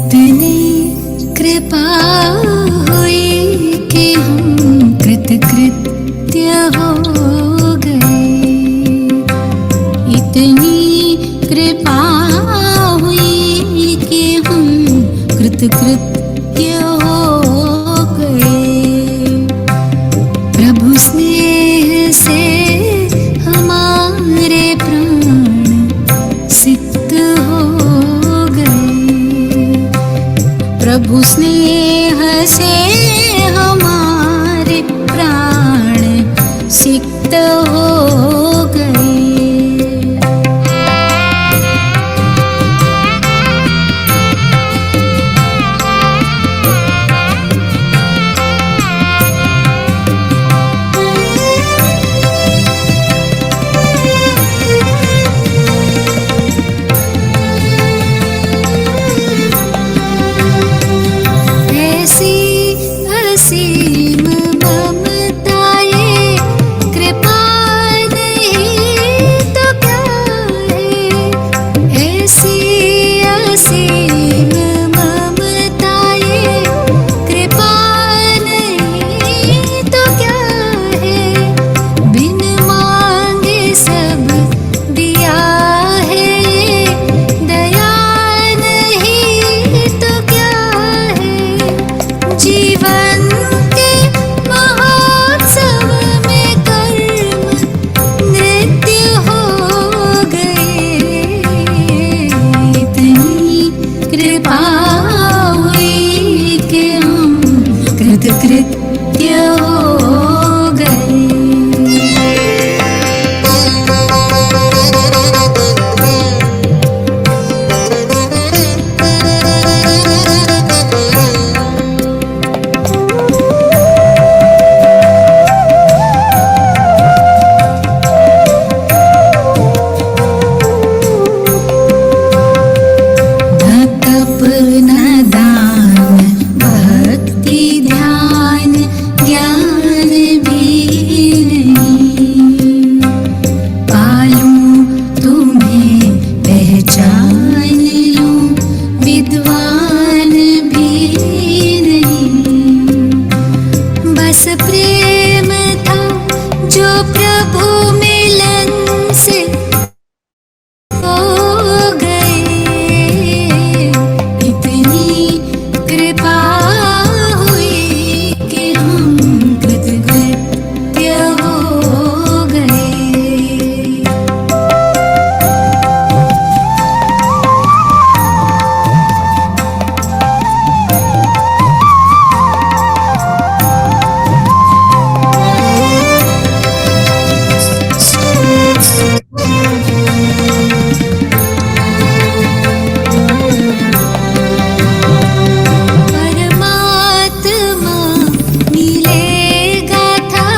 इतनी कृपा हुई कि हम कृतकृत्य हो गए। इतनी कृपा हुई कि हम कृतकृत्य हो गए। प्रभु स्नेह से हमारे प्राण सिक्त हो गए। प्रभु स्नेह से हमारे प्राण सिक्त हो गए। असीम ममता ये कृपा नहीं तो क्या है। ऐसी असीम ममता ये कृपा नहीं तो क्या है। बिन मांगे सब दिया है, दया नहीं तो क्या है। जीवन के महोत्सव में कर्म नृत्य हो गए। इतनी कृपा हुई कि हम कृतकृत्य हो गए। तप न दान भक्ति ध्यान ज्ञान भी नहीं। पालूं तुम्हें पहचान लूं विद्वान भी नहीं। बस प्रेम था जो प्रभु मिलन से हो गए। इतनी कृपा हुई कि हम कृतकृत्य हो गए। परमात्मा मिलेगा था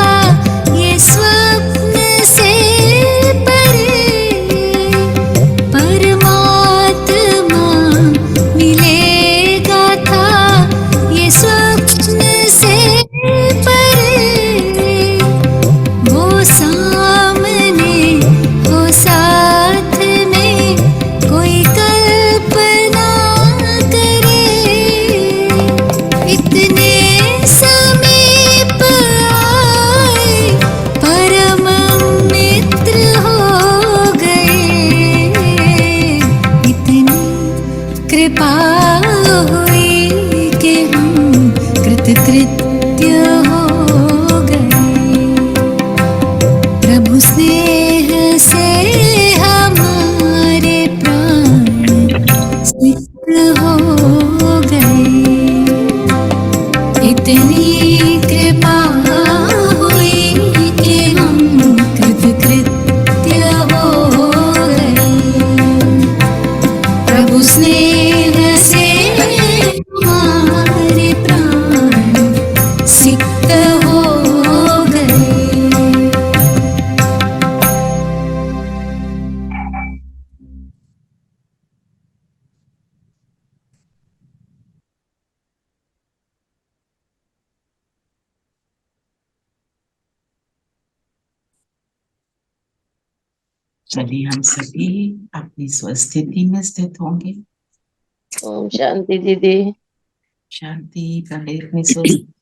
ये स्वप्न से परे। परमात्मा मिलेगा था ये स्वप्न से परे। वो सामने हो साथ में कोई कल्पना करे। इतने समीप आए परम मित्र हो गए। इतनी कृपा हुई कि हम कृतकृत्य हो गए। प्रभु स्नेह से हमारे प्राण सिक्त हो गए। इतनी कृपा हुई कि हम कृतकृत्य हो गए। प्रभु स्नेह से हमारे प्राण सिक्त हो गए। चलिए हम सभी अपनी स्वस्थिति में स्थित होंगे ओम शांति दीदी। शांति। पहले इतनी सुस्त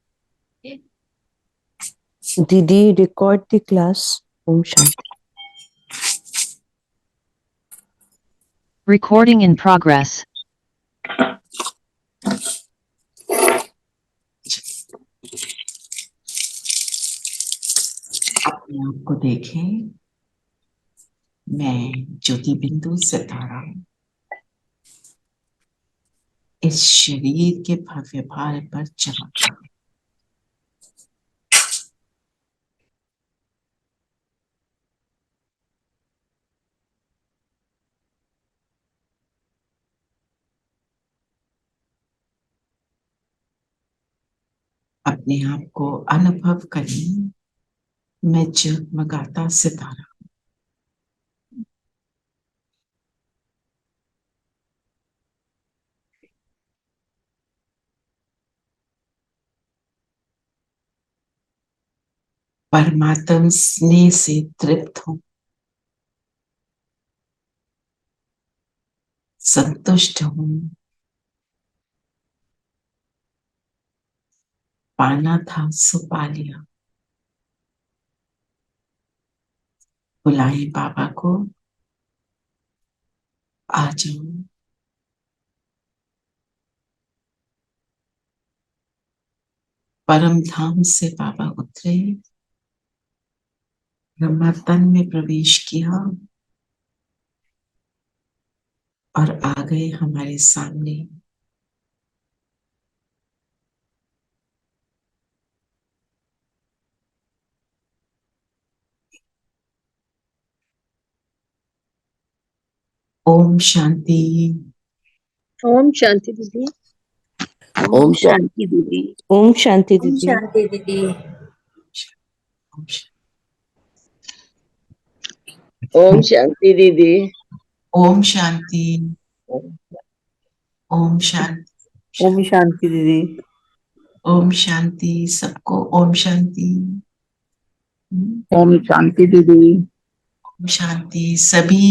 दीदी record the class. Om Shanti. Recording in progress. अपने आप को देखें। मैं ज्योति बिंदु सितारा इस शरीर के भव्य भार पर चमक रहा हूं। अपने आप को अनुभव करें। मैं जगमगाता सितारा। परमात्म स्नेह से तृप्त हूं, संतुष्ट हूं। पाना था सो पा लिया। बुलाएं बाबा को, आ जाओ। परम धाम से बाबा उतरे, ब्रह्मा तन में प्रवेश किया और आ गए हमारे सामने। ओम शांति। ओम शांति दीदी। ओम शांति दीदी। Om Shanti ओम दीदी. शांति दीदी। ओम शांति। ओम शांति दीदी। ओम शांति। ओम शांति। ओम शांति दीदी. ओम शांति। सबको ओम शांति। ओम शांति दीदी। ओम शांति। सभी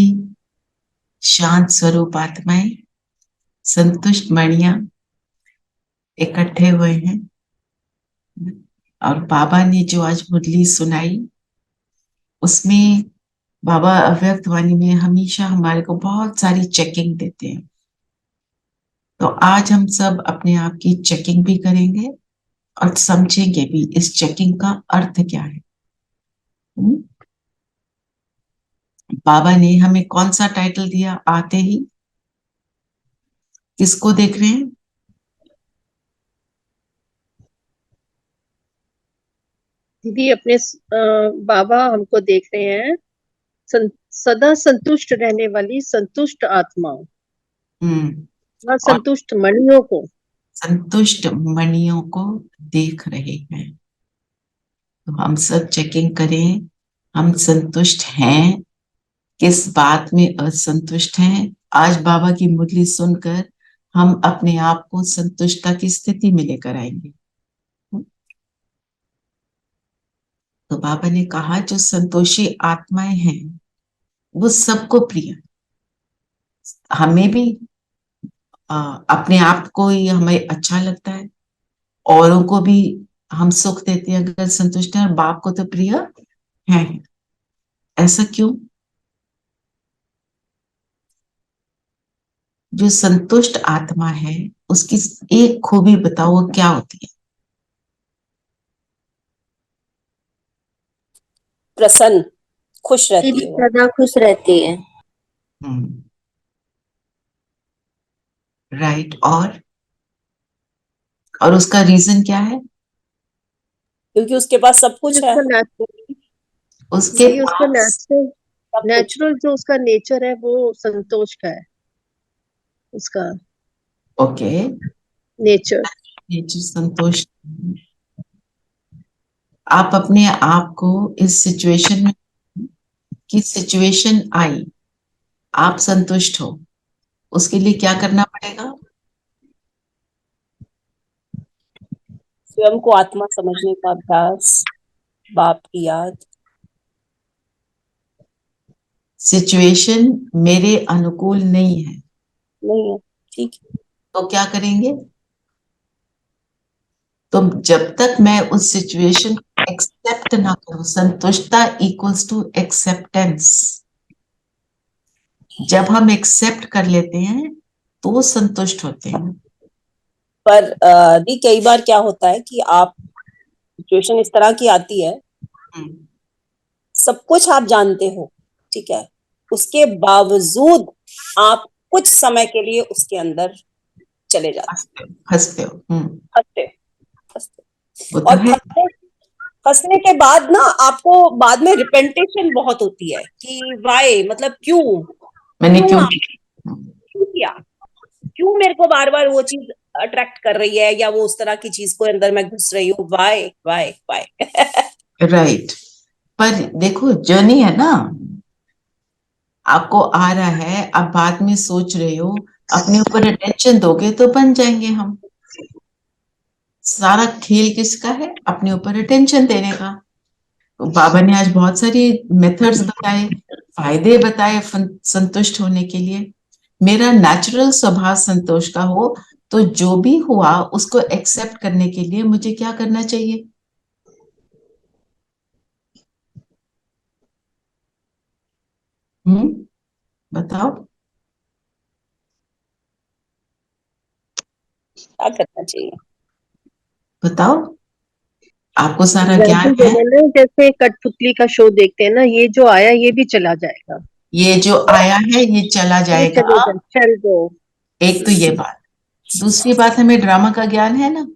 शांत स्वरूप आत्माएं, संतुष्ट मणियां इकट्ठे हुए हैं और बाबा ने जो आज मुरली सुनाई उसमें बाबा अव्यक्त वाणी में हमेशा हमारे को बहुत सारी चेकिंग देते हैं। तो आज हम सब अपने आप की चेकिंग भी करेंगे और समझेंगे भी इस चेकिंग का अर्थ क्या है। बाबा ने हमें कौन सा टाइटल दिया आते ही? किसको देख रहे हैं? दीदी अपने बाबा हमको देख रहे हैं, सदा संतुष्ट रहने वाली संतुष्ट आत्माओं और संतुष्ट मणियों को, संतुष्ट मणियों को देख रहे हैं। तो हम सब चेकिंग करें, हम संतुष्ट हैं, किस बात में असंतुष्ट हैं। आज बाबा की मुरली सुनकर हम अपने आप को संतुष्टता की स्थिति में लेकर आएंगे। तो बाबा ने कहा जो संतोषी आत्माएं हैं वो सबको प्रिय। हमें भी अपने आप को ही हमें अच्छा लगता है, औरों को भी हम सुख देते हैं अगर संतुष्ट है, और बाप को तो प्रिय है। ऐसा क्यों? जो संतुष्ट आत्मा है उसकी एक खूबी बताओ, वो क्या होती है? प्रसन्न, खुश रहती है। सदा खुश रहती है। राइट। और उसका रीजन क्या है? क्योंकि उसके पास सब कुछ है। उसके उसका पास नेचुरल जो उसका नेचर है वो संतोष का है। उसका ओके नेचर संतोष। आप अपने आप को इस सिचुएशन में, कि सिचुएशन आई, आप संतुष्ट हो, उसके लिए क्या करना पड़ेगा? स्वयं को आत्मा समझने का अभ्यास, बाप की याद। सिचुएशन मेरे अनुकूल नहीं है, नहीं है, ठीक है। तो क्या करेंगे? तो जब तक मैं उस सिचुएशन को एक्सेप्ट ना करूं, संतुष्टता इक्वल्स टू एक्सेप्टेंस। जब हम एक्सेप्ट कर लेते हैं तो संतुष्ट होते हैं। पर दी कई बार क्या होता है कि आप सिचुएशन इस तरह की आती है, सब कुछ आप जानते हो, ठीक है, उसके बावजूद आप कुछ समय के लिए उसके अंदर चले जाते फंसते हो। फंसते फंसते वो तो और है। फंसने के बाद ना आपको बाद में रिपेंटेशन बहुत होती है कि वाई, मतलब क्यों मैंने क्यों क्यों आप क्यों किया, क्यों मेरे को बार बार वो चीज अट्रैक्ट कर रही है, या वो उस तरह की चीज को अंदर मैं घुस रही हूँ, वाई वाई वाई। राइट। पर देखो जर्नी है ना, आपको आ रहा है, आप बाद में सोच रहे हो, अपने ऊपर अटेंशन दोगे तो बन जाएंगे हम। सारा खेल किसका है? अपने ऊपर अटेंशन देने का। तो बाबा ने आज बहुत सारी मेथड्स बताए, फायदे बताए संतुष्ट होने के लिए। मेरा नेचुरल स्वभाव संतोष का हो तो जो भी हुआ उसको एक्सेप्ट करने के लिए मुझे क्या करना चाहिए? बताओ। क्या करना चाहिए? बताओ, आपको सारा ज्ञान एग्जाम्पल दे है। देना, जैसे कठपुतली का शो देखते हैं ना, ये जो आया ये भी चला जाएगा, ये जो आया है ये चला ये जाएगा। चलेगा, चल दो। एक तो ये बात। दूसरी बात, हमें ड्रामा का ज्ञान है ना।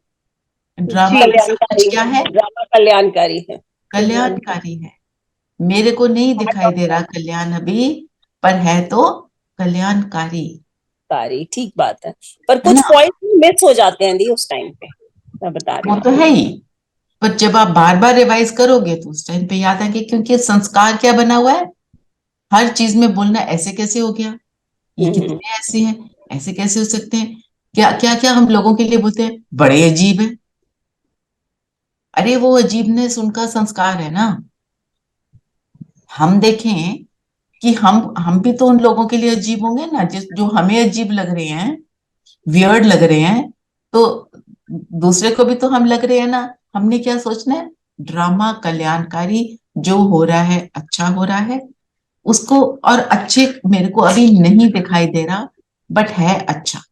ड्रामा जी। का समझ कल्याणकारी क्या है, है? ड्रामा कल्याणकारी है। कल्याणकारी है। मेरे को नहीं दिखाई दे रहा कल्याण अभी, पर है तो कल्याणकारी, कल्याणकारी, ठीक बात है। पर है कुछ ना। पॉइंट मिस हो जाते हैं दी उस टाइम पे, मैं बता रही वो हूँ। तो है ही। पर जब आप बार बार रिवाइज करोगे तो उस टाइम पे याद आएंगे, क्योंकि संस्कार क्या बना हुआ है, हर चीज में बोलना ऐसे कैसे हो गया, ये हम्म। कितने ऐसे हैं, ऐसे कैसे हो सकते हैं, क्या क्या क्या हम लोगों के लिए बोलते हैं, बड़े अजीब है। अरे वो अजीबनेस उनका संस्कार है ना। हम देखें कि हम भी तो उन लोगों के लिए अजीब होंगे ना, जिस जो हमें अजीब लग रहे हैं, वियर्ड लग रहे हैं, तो दूसरे को भी तो हम लग रहे हैं ना। हमने क्या सोचना है? ड्रामा कल्याणकारी, जो हो रहा है अच्छा हो रहा है उसको, और अच्छे मेरे को अभी नहीं दिखाई दे रहा, बट है अच्छा।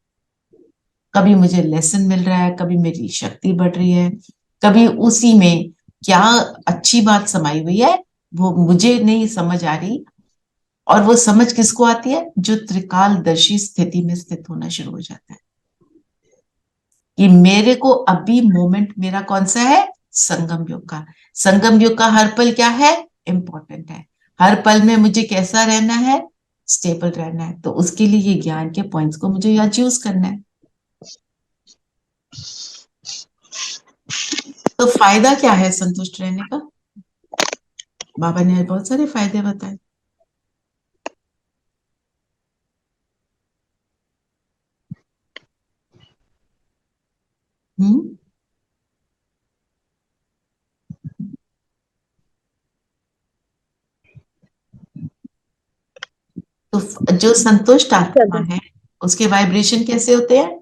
कभी मुझे लेसन मिल रहा है, कभी मेरी शक्ति बढ़ रही है, कभी उसी में क्या अच्छी बात समाई हुई है वो मुझे नहीं समझ आ रही। और वो समझ किसको आती है? जो त्रिकालदर्शी स्थिति में स्थित होना शुरू हो जाता है कि मेरे को अभी मोमेंट मेरा कौन सा है, संगम युग का। संगम युग का हर पल क्या है, इंपॉर्टेंट है। हर पल में मुझे कैसा रहना है, स्टेबल रहना है। तो उसके लिए ये ज्ञान के पॉइंट्स को मुझे यहाँ यूज करना है। तो फायदा क्या है संतुष्ट रहने का? बाबा ने बहुत सारे फायदे बताए। हम्म। तो जो संतुष्ट आत्मा है उसके वाइब्रेशन कैसे होते हैं?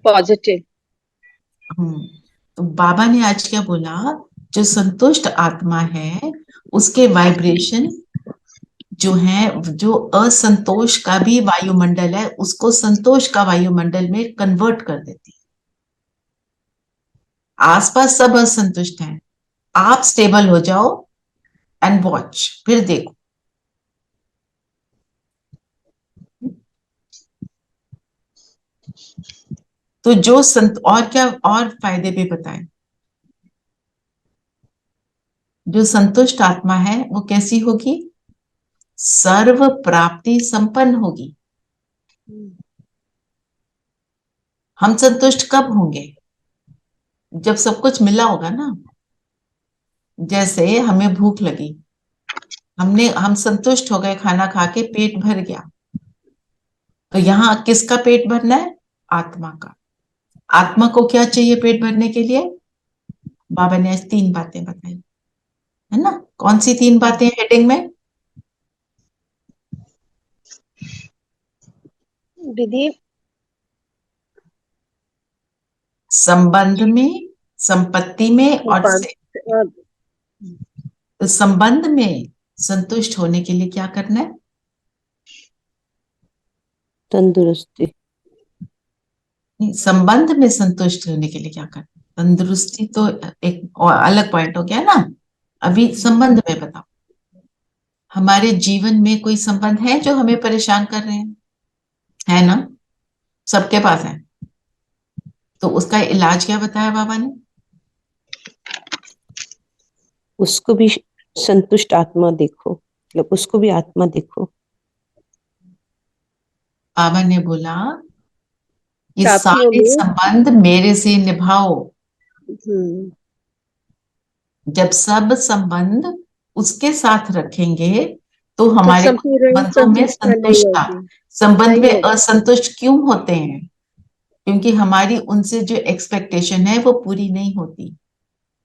पॉजिटिव। तो बाबा ने आज क्या बोला, जो संतुष्ट आत्मा है उसके वाइब्रेशन जो है, जो असंतोष का भी वायुमंडल है उसको संतोष का वायुमंडल में कन्वर्ट कर देती है। आसपास सब असंतुष्ट हैं, आप स्टेबल हो जाओ एंड वॉच, फिर देखो। तो जो और क्या और फायदे भी बताएं। जो संतुष्ट आत्मा है वो कैसी होगी? सर्व प्राप्ति संपन्न होगी। हम संतुष्ट कब होंगे? जब सब कुछ मिला होगा ना। जैसे हमें भूख लगी, हम संतुष्ट हो गए, खाना खा के पेट भर गया, तो यहाँ किसका पेट भरना है? आत्मा का। आत्मा को क्या चाहिए पेट भरने के लिए? बाबा ने आज 3 बातें बताई, है ना। कौन सी 3 बातें हेडिंग में? दीदी संबंध में, संपत्ति में और संबंध में संतुष्ट होने के लिए क्या करना है? तंदुरुस्ती। संबंध में संतुष्ट होने के लिए क्या करना है? तंदुरुस्ती तो एक और अलग पॉइंट हो गया ना। अभी संबंध में बताओ, हमारे जीवन में कोई संबंध है जो हमें परेशान कर रहे हैं? है ना, सबके पास है। तो उसका इलाज क्या बताया बाबा ने? उसको भी संतुष्ट आत्मा देखो, मतलब उसको भी आत्मा देखो। बाबा ने बोला ये साथियों सारे में संबंध मेरे से निभाओ। जब सब संबंध उसके साथ रखेंगे तो तो हमारे संपूर्ण संबंधों में संतुष्ट नहीं संतुष्टता। होगी, संबंध नहीं में होगी। असंतुष्ट क्यों होते हैं? क्योंकि हमारी उनसे जो एक्सपेक्टेशन है वो पूरी नहीं होती।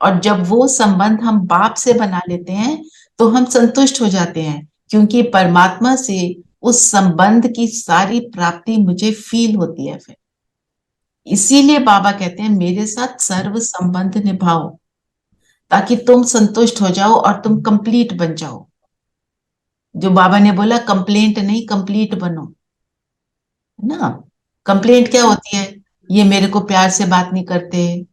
और जब वो संबंध हम बाप से बना लेते हैं तो हम संतुष्ट हो जाते हैं, क्योंकि परमात्मा से उस संबंध की सारी प्राप्ति मुझे फील होती है। फिर इसीलिए बाबा कहते हैं मेरे साथ सर्व संबंध निभाओ, ताकि तुम संतुष्ट हो जाओ और तुम कंप्लीट बन जाओ। जो बाबा ने बोला कंप्लेंट नहीं, कंप्लीट बनो, है ना। कंप्लेंट क्या होती है? ये मेरे को प्यार से बात नहीं करते,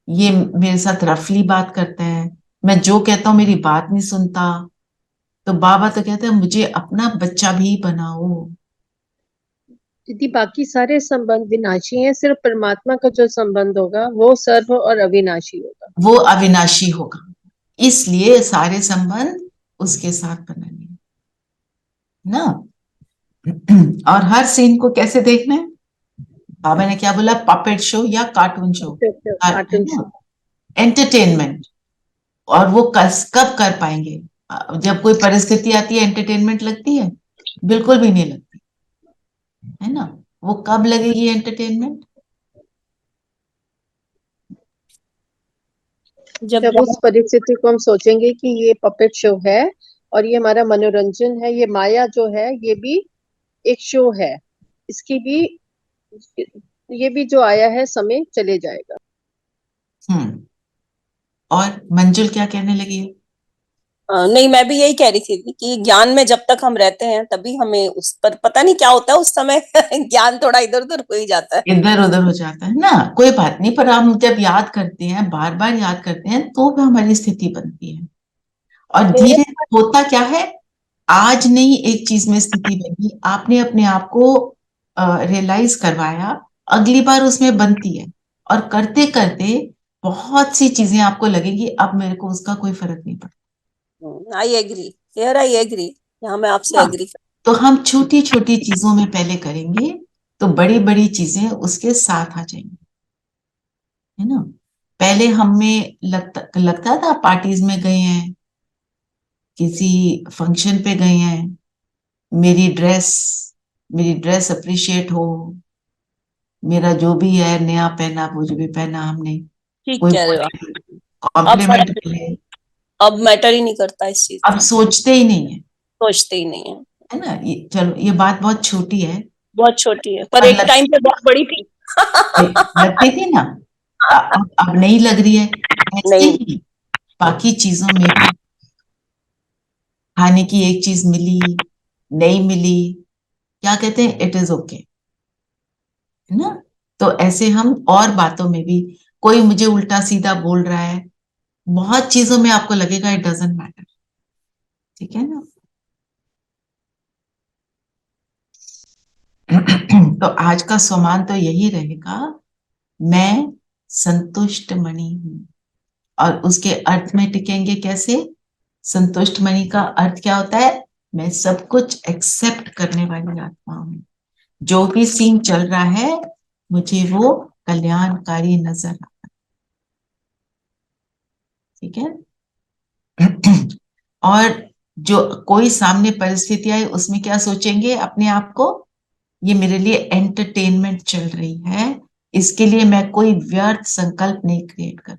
ये मेरे साथ रफली बात करते हैं, मैं जो कहता हूं मेरी बात नहीं सुनता। तो बाबा तो कहते हैं मुझे अपना बच्चा भी बनाओ। दीदी बाकी सारे संबंध विनाशी हैं, सिर्फ परमात्मा का जो संबंध होगा वो सर्व और अविनाशी होगा। वो अविनाशी होगा, इसलिए सारे संबंध उसके साथ बनाने हैं ना। और हर सीन को कैसे देखना है? बाबा ने क्या बोला? पपेट शो या कार्टून शो, है कार्टून ना, शो। एंटरटेनमेंट। और वो कब कर पाएंगे? जब कोई परिस्थिति आती है एंटरटेनमेंट लगती है? बिल्कुल भी नहीं लगती, है ना। वो कब लगेगी एंटरटेनमेंट? जब उस परिस्थिति को हम सोचेंगे कि ये पपेट शो है और ये हमारा मनोरंजन है, ये माया जो है ये भी एक शो है, इसकी भी, ये भी जो आया है समय चले जाएगा। और मंजुल क्या कहने लगी है? नहीं, मैं भी यही कह रही थी कि ज्ञान में जब तक हम रहते हैं तभी हमें उस पर पता नहीं क्या होता है उस समय ज्ञान थोड़ा इधर उधर हो ही जाता है, इधर उधर हो जाता है ना। कोई बात नहीं, पर हम जब याद करते हैं, बार बार याद करते हैं, तो भी हमारी स्थिति बनती है। और मेरे धीरे होता क्या है, आज नहीं एक चीज में स्थिति बनी, आपने अपने आप को रियलाइज करवाया, अगली बार उसमें बनती है। और करते करते बहुत सी चीजें आपको लगेगी अब मेरे को उसका कोई फर्क नहीं पड़ता। I agree, here I agree, यहाँ मैं आपसे हाँ, एग्री। तो हम छोटी छोटी चीजों में पहले करेंगे तो बड़ी बड़ी चीजें उसके साथ आ जाएंगी, है ना। पहले हमें लगता था पार्टीज में गए हैं, किसी फंक्शन पे गए हैं, मेरी ड्रेस मेरी ड्रेस अप्रिशिएट हो, मेरा जो भी है नया पहना, वो जो भी पहना हमने, ठीक कोई कह रहे हो आप। अब कॉम्प्लीमेंट फर्क, मिले, अब मैटर ही नहीं करता इस चीज अब का, सोचते ही नहीं है, सोचते ही नहीं है। है ना। ये चलो, ये बात बहुत छोटी है, बहुत छोटी है पर पर एक टाइम पे बहुत बड़ी थी। लगती थी ना। अब नहीं लग रही है। ऐसे नहीं, ही बाकी चीजों में भी, खाने की एक चीज मिली, नहीं मिली, क्या कहते हैं, इट इज ओके, है ना। तो ऐसे हम और बातों में भी, कोई मुझे उल्टा सीधा बोल रहा है, बहुत चीजों में आपको लगेगा इट डजंट मैटर, ठीक है ना। तो आज का सम्मान तो यही रहेगा, मैं संतुष्ट मणि हूं। और उसके अर्थ में टिकेंगे कैसे? संतुष्ट मणि का अर्थ क्या होता है? मैं सब कुछ एक्सेप्ट करने वाली आत्मा हूं, जो भी सीन चल रहा है मुझे वो कल्याणकारी नजर आता है, ठीक है। और जो कोई सामने परिस्थिति आए उसमें क्या सोचेंगे अपने आप को? ये मेरे लिए एंटरटेनमेंट चल रही है, इसके लिए मैं कोई व्यर्थ संकल्प नहीं क्रिएट कर।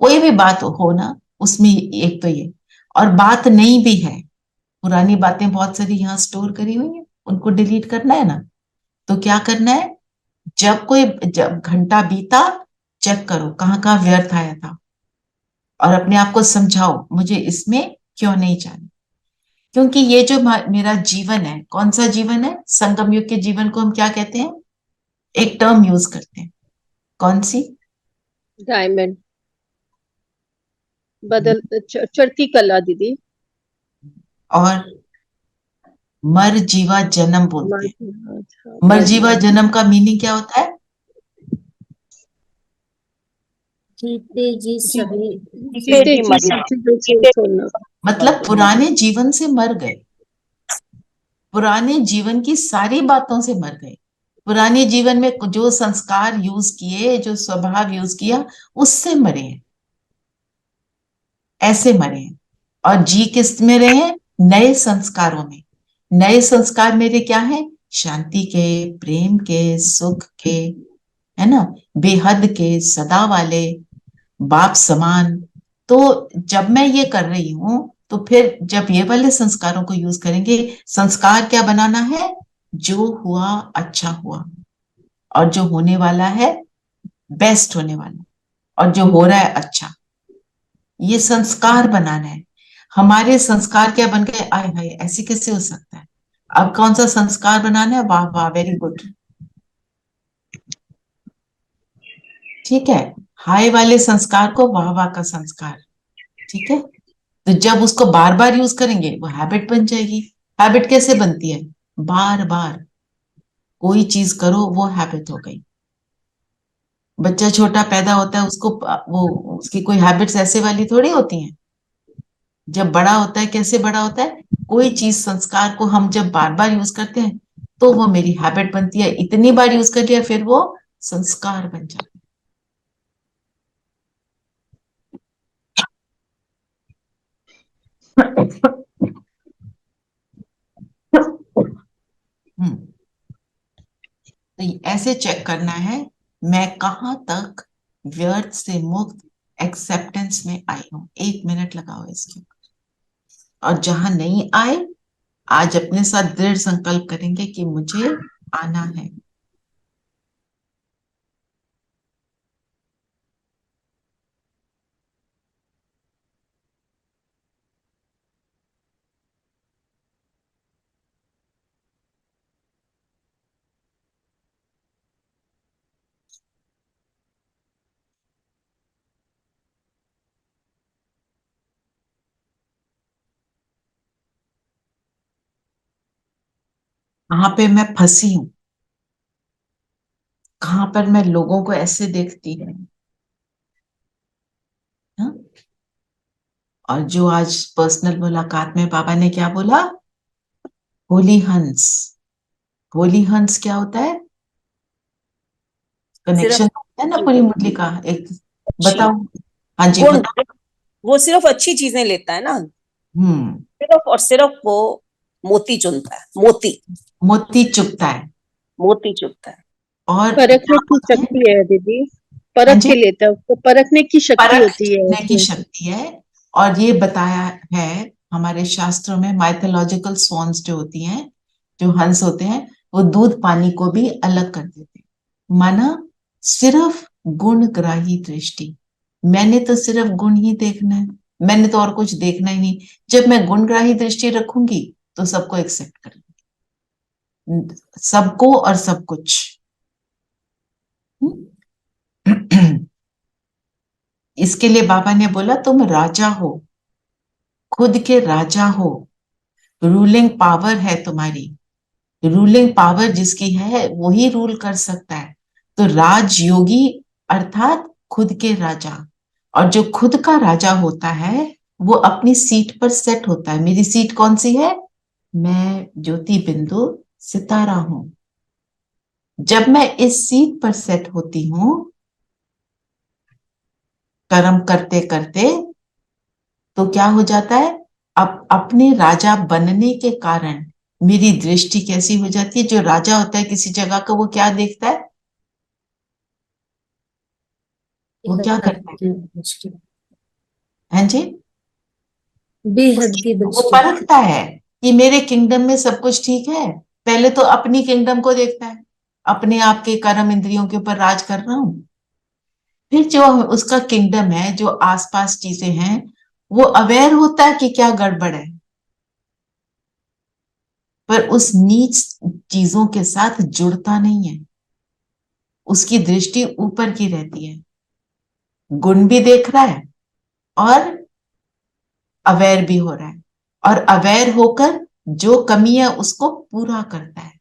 कोई भी बात हो ना उसमें, एक तो ये, और बात नहीं भी है, पुरानी बातें बहुत सारी यहाँ स्टोर करी हुई है, उनको डिलीट करना है ना। तो क्या करना है? जब घंटा बीता, चेक करो कहाँ कहाँ व्यर्थ आया था और अपने आप को समझाओ मुझे इसमें क्यों नहीं जाना। क्योंकि ये जो मेरा जीवन है, कौन सा जीवन है? संगम युग के जीवन को हम क्या कहते हैं? एक टर्म यूज करते हैं, कौन सी? डायमंड, चढ़ती कला दीदी। और मर जीवा जन्म बोलते हैं। अच्छा, मर जीवा जन्म का मीनिंग क्या होता है? जीते जी सभी, जीते जी सच्ची सोना। मतलब पुराने जीवन से मर गए, पुराने जीवन की सारी बातों से मर गए, पुराने जीवन में जो संस्कार यूज किए, जो स्वभाव यूज किया, उससे मरे हैं, ऐसे मरे हैं। और जी किस में रहे हैं? नए संस्कारों में। नए संस्कार मेरे क्या है? शांति के, प्रेम के, सुख के, है ना, बेहद के, सदा वाले, बाप समान। तो जब मैं ये कर रही हूं तो फिर जब ये वाले संस्कारों को यूज करेंगे, संस्कार क्या बनाना है? जो हुआ अच्छा हुआ, और जो होने वाला है बेस्ट होने वाला, और जो हो रहा है अच्छा, ये संस्कार बनाना है। हमारे संस्कार क्या बन गए? आय हाय ऐसे कैसे हो सकता है? अब कौन सा संस्कार बनाना है? वाह वाह, वेरी गुड, ठीक है। हाय वाले संस्कार को वाह वाह का संस्कार, ठीक है। तो जब उसको बार बार यूज करेंगे वो हैबिट बन जाएगी। हैबिट कैसे बनती है? बार बार कोई चीज करो वो हैबिट हो गई। बच्चा छोटा पैदा होता है, उसको वो उसकी कोई हैबिट्स ऐसे वाली थोड़ी होती हैं। जब बड़ा होता है, कैसे बड़ा होता है? कोई चीज संस्कार को हम जब बार बार यूज करते हैं तो वो मेरी हैबिट बनती है। इतनी बार यूज कर लिया फिर वो संस्कार बन जाता है। तो ऐसे चेक करना है मैं कहाँ तक व्यर्थ से मुक्त एक्सेप्टेंस में आई हूं। 1 मिनट लगाओ इसके ऊपर। और जहां नहीं आए, आज अपने साथ दृढ़ संकल्प करेंगे कि मुझे आना है। कहां पे मैं फंसी हूं, कहां पर मैं लोगों को ऐसे देखती हूँ, हाँ? और जो आज पर्सनल मुलाकात में बाबा ने क्या बोला? होली हंस। होली हंस क्या होता है? कनेक्शन है ना पूरी मुरली का। एक बताओ। हाँ जी बताओ। वो सिर्फ अच्छी चीजें लेता है ना, सिर्फ और सिर्फ वो मोती चुनता है, मोती मोती चुगता है। मोती चुनता है। और परखने की शक्ति है दीदी, हाँ परख जी, के लेता है, उसको परखने की शक्ति होती है परखने की उसमें। शक्ति है। और ये बताया है हमारे शास्त्रों में, माइथोलॉजिकल स्वॉन्स जो होती हैं, जो हंस होते हैं, वो दूध पानी को भी अलग कर देते हैं। माना सिर्फ गुणग्राही दृष्टि, मैंने तो सिर्फ गुण ही देखना है, मैंने तो और कुछ देखना ही नहीं। जब मैं गुणग्राही दृष्टि रखूंगी तो सबको एक्सेप्ट करूंगी, सबको और सब कुछ। इसके लिए बाबा ने बोला तुम राजा हो, खुद के राजा हो, रूलिंग पावर है तुम्हारी। रूलिंग पावर जिसकी है वही रूल कर सकता है। तो राजयोगी अर्थात खुद के राजा। और जो खुद का राजा होता है वो अपनी सीट पर सेट होता है। मेरी सीट कौन सी है? मैं ज्योति बिंदु सितारा हूं। जब मैं इस सीट पर सेट होती हूं कर्म करते करते, तो क्या हो जाता है? अब अपने राजा बनने के कारण मेरी दृष्टि कैसी हो जाती है? जो राजा होता है किसी जगह का, वो क्या देखता है? वो क्या करता है? हाँ जी, बेहद की वो दृष्टि। परखता है कि मेरे किंगडम में सब कुछ ठीक है। पहले तो अपनी किंगडम को देखता है, अपने आप के कर्म इंद्रियों के ऊपर राज कर रहा हूं, फिर जो उसका किंगडम है, जो आसपास चीजें हैं, वो अवेयर होता है कि क्या गड़बड़ है, पर उस नीच चीजों के साथ जुड़ता नहीं है। उसकी दृष्टि ऊपर की रहती है, गुण भी देख रहा है और अवेयर भी हो रहा है, और अवेयर होकर जो कमी है उसको पूरा करता है।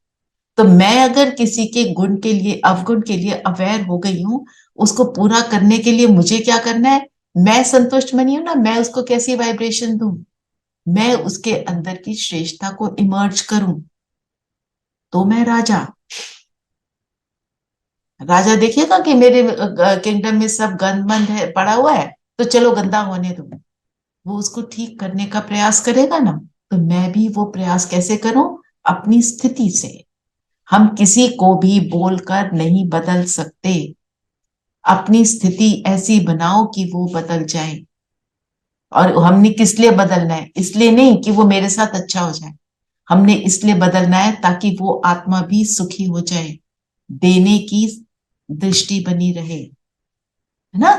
तो मैं अगर किसी के गुण के लिए, अवगुण के लिए अवेयर हो गई हूं, उसको पूरा करने के लिए मुझे क्या करना है? मैं संतुष्ट बनी हूं ना, मैं उसको कैसी वाइब्रेशन दूं? मैं उसके अंदर की श्रेष्ठता को इमर्ज करूं, तो मैं राजा। राजा देखेगा कि मेरे किंगडम में सब गंदमंद है, पड़ा हुआ है, तो चलो गंदा होने दो। वो उसको ठीक करने का प्रयास करेगा ना। तो मैं भी वो प्रयास कैसे करूं? अपनी स्थिति से। हम किसी को भी बोलकर नहीं बदल सकते। अपनी स्थिति ऐसी बनाओ कि वो बदल जाए। और हमने किस लिए बदलना है? इसलिए नहीं कि वो मेरे साथ अच्छा हो जाए, हमने इसलिए बदलना है ताकि वो आत्मा भी सुखी हो जाए, देने की दृष्टि बनी रहे, है ना?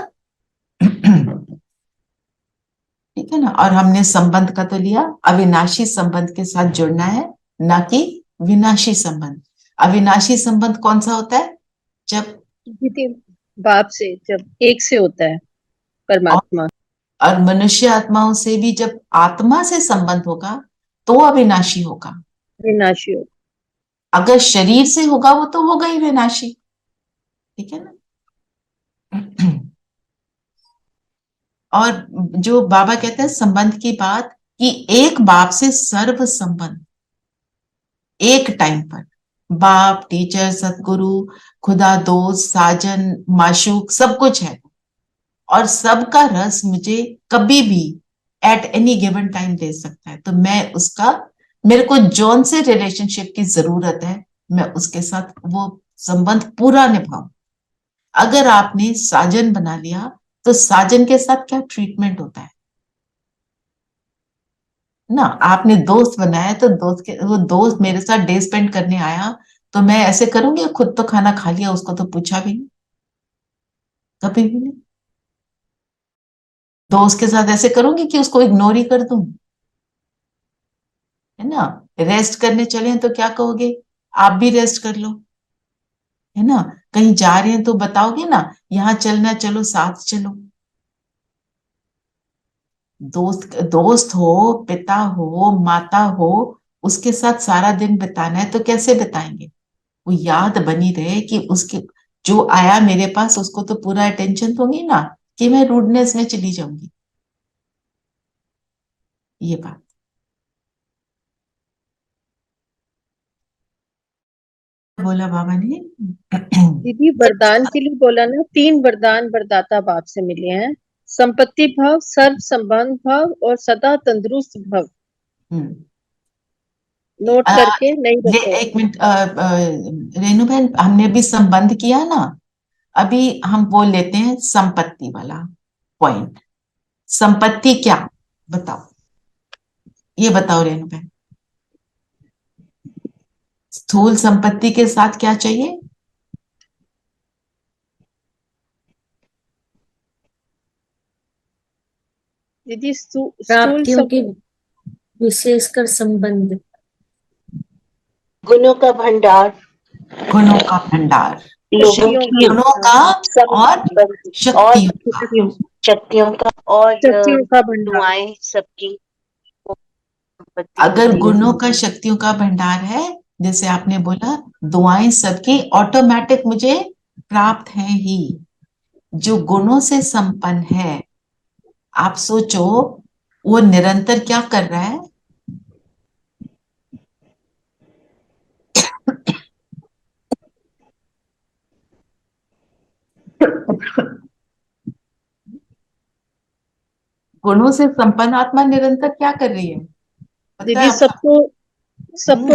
ठीक है ना? और हमने संबंध का तो लिया, अविनाशी संबंध के साथ जुड़ना है, ना कि विनाशी संबंध। अविनाशी संबंध कौन सा होता है? जब दीदी बाप से जब एक से होता है परमात्मा, और मनुष्य आत्माओं से भी जब आत्मा से संबंध होगा तो अविनाशी होगा। विनाशी हो। अगर शरीर से होगा वो तो होगा ही विनाशी। ठीक है ना? और जो बाबा कहते हैं संबंध की बात, कि एक बाप से सर्व संबंध, एक टाइम पर बाप, टीचर, सतगुरु, खुदा, दोस्त, साजन, माशूक, सब कुछ है। और सबका रस मुझे कभी भी एट एनी गिवन टाइम दे सकता है। तो मैं उसका, मेरे को जौन से रिलेशनशिप की जरूरत है, मैं उसके साथ वो संबंध पूरा निभाऊं। अगर आपने साजन बना लिया, तो साजन के साथ क्या ट्रीटमेंट होता है ना? आपने दोस्त बनाया, तो दोस्त के, वो दोस्त मेरे साथ डे स्पेंड करने आया, तो मैं ऐसे करूंगी? खुद तो खाना खा लिया, उसको तो पूछा भी नहीं, कभी भी नहीं। दोस्त के साथ ऐसे करूंगी कि उसको इग्नोर ही कर दूं, है ना? रेस्ट करने चले तो क्या कहोगे? आप भी रेस्ट कर लो, है ना? कहीं जा रहे हैं तो बताओगे ना, यहाँ चलना, चलो साथ चलो। दोस्त, दोस्त हो, पिता हो, माता हो, उसके साथ सारा दिन बिताना है, तो कैसे बिताएंगे? वो याद बनी रहे कि उसके, जो आया मेरे पास उसको तो पूरा अटेंशन दूंगी ना, कि मैं रूडनेस में चली जाऊंगी। ये बात बोला बाबा ने। दीदी वरदान के लिए बोला ना, 3 वरदान वरदाता बाप से मिले हैं, संपत्ति भाव, सर्व संबंध भाव और सदा तंदुरुस्त भाव। नोट करके नहीं ये रखो। एक मिनट, रेणु बहन, हमने अभी संबंध किया ना, अभी हम वो लेते हैं संपत्ति वाला पॉइंट। संपत्ति क्या? बताओ, ये बताओ रेणु बहन। स्थूल संपत्ति के साथ क्या चाहिए? दीदी स्थूल प्राप्तियों के विशेषकर संबंध, गुणों का भंडार, गुणों का भंडार, लोगों शक्तियों की गुणों का और और शक्तियों का। शक्तियों का और शक्तियों का भंडार। दुआएं सबकी। अगर गुणों का, शक्तियों का भंडार है, जैसे आपने बोला, दुआएं सबकी ऑटोमेटिक मुझे प्राप्त है ही। जो गुणों से संपन्न है, आप सोचो, वो निरंतर क्या कर रहा है? गुणों से संपन्न आत्मा निरंतर क्या कर रही है, पता है दीदी आपको? सबको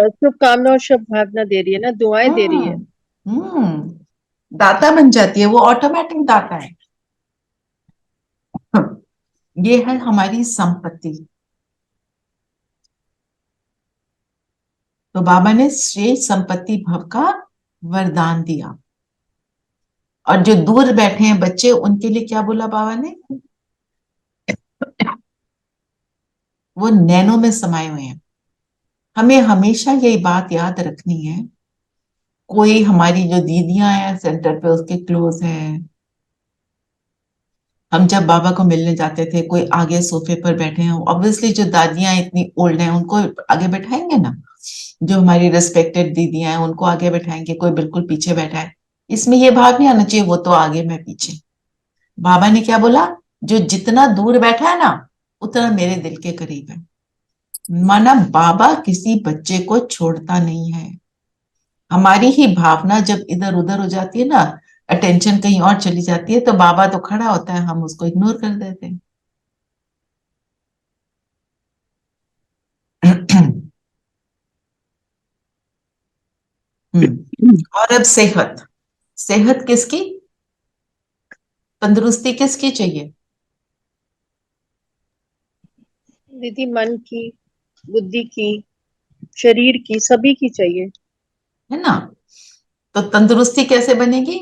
शुभकामना और शुभ भावना दे रही है ना, दुआएं दे रही है। दाता बन जाती है, वो ऑटोमेटिक दाता है। ये है हमारी संपत्ति। तो बाबा ने श्रेष्ठ संपत्ति भव का वरदान दिया। और जो दूर बैठे हैं बच्चे, उनके लिए क्या बोला बाबा ने? वो नैनो में समाये हुए हैं। हमें हमेशा यही बात याद रखनी है। कोई हमारी जो दीदियां हैं सेंटर पे, उसके क्लोज हैं, हम जब बाबा को मिलने जाते थे, कोई आगे सोफे पर बैठे हैं, ऑब्वियसली जो दादियां इतनी ओल्ड हैं उनको आगे बैठाएंगे ना, जो हमारी रिस्पेक्टेड दीदियां हैं उनको आगे बैठाएंगे, कोई बिल्कुल पीछे बैठा है, इसमें ये भाव नहीं आना चाहिए वो तो आगे मैं पीछे। बाबा ने क्या बोला? जो जितना दूर बैठा है ना, उतना मेरे दिल के करीब है। माना बाबा किसी बच्चे को छोड़ता नहीं है। हमारी ही भावना जब इधर उधर हो जाती है ना, अटेंशन कहीं और चली जाती है, तो बाबा तो खड़ा होता है, हम उसको इग्नोर कर देते हैं। और अब सेहत, सेहत किसकी, तंदुरुस्ती किसकी चाहिए? दीदी मन की, बुद्धि की, शरीर की, सभी की चाहिए, है ना? तो तंदुरुस्ती कैसे बनेगी?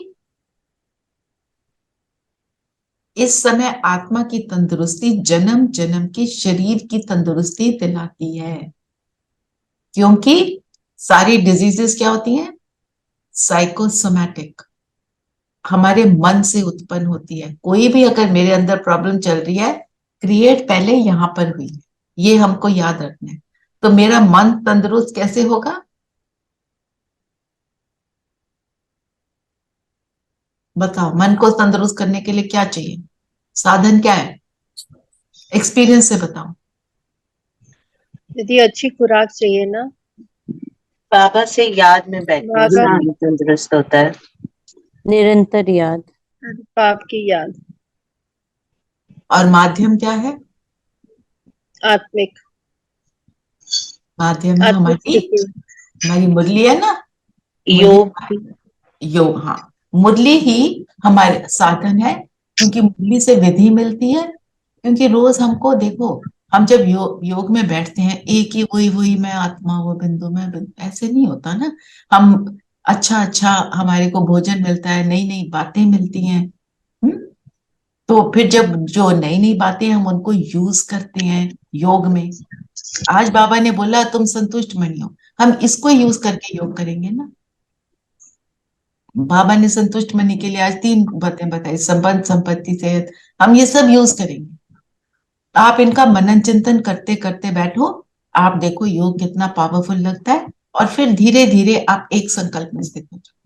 इस समय आत्मा की तंदुरुस्ती जन्म जन्म की शरीर की तंदुरुस्ती दिलाती है। क्योंकि सारी डिजीजेस क्या होती हैं? साइकोसोमैटिक, हमारे मन से उत्पन्न होती है। कोई भी अगर मेरे अंदर प्रॉब्लम चल रही है, क्रिएट पहले यहां पर हुई है, ये हमको याद रखना है। तो मेरा मन तंदुरुस्त कैसे होगा? बताओ, मन को तंदुरुस्त करने के लिए क्या चाहिए, साधन क्या है? एक्सपीरियंस से बताओ। दीदी अच्छी खुराक चाहिए ना, बाबा से याद में बैठने से बाबा मन तंदुरुस्त होता है। निरंतर याद, पाप की याद, और माध्यम क्या है? आत्मिक, माध्यम है आत्मिक हमारी स्थिति, हमारी मुरली है ना, योग योग, हाँ, मुरली ही हमारे साधन है। क्योंकि मुरली से विधि मिलती है। क्योंकि रोज हमको देखो, हम जब योग में बैठते हैं, एक ही वही वही मैं आत्मा, वो बिंदु मैं बिंदु, ऐसे नहीं होता ना। हम अच्छा अच्छा हमारे को भोजन मिलता है, नई नई बातें मिलती हैं। हम्म? तो फिर जब जो नई नई बातें हम उनको यूज करते हैं योग में, आज बाबा ने बोला तुम संतुष्ट बनियो, हम इसको यूज करके योग करेंगे ना। बाबा ने संतुष्ट बनने के लिए आज 3 बातें बताई, संबंध, संपत्ति, सेहत, हम ये सब यूज करेंगे। आप इनका मनन चिंतन करते करते बैठो, आप देखो योग कितना पावरफुल लगता है। और फिर धीरे धीरे आप एक संकल्प में स्थित हो जाओ।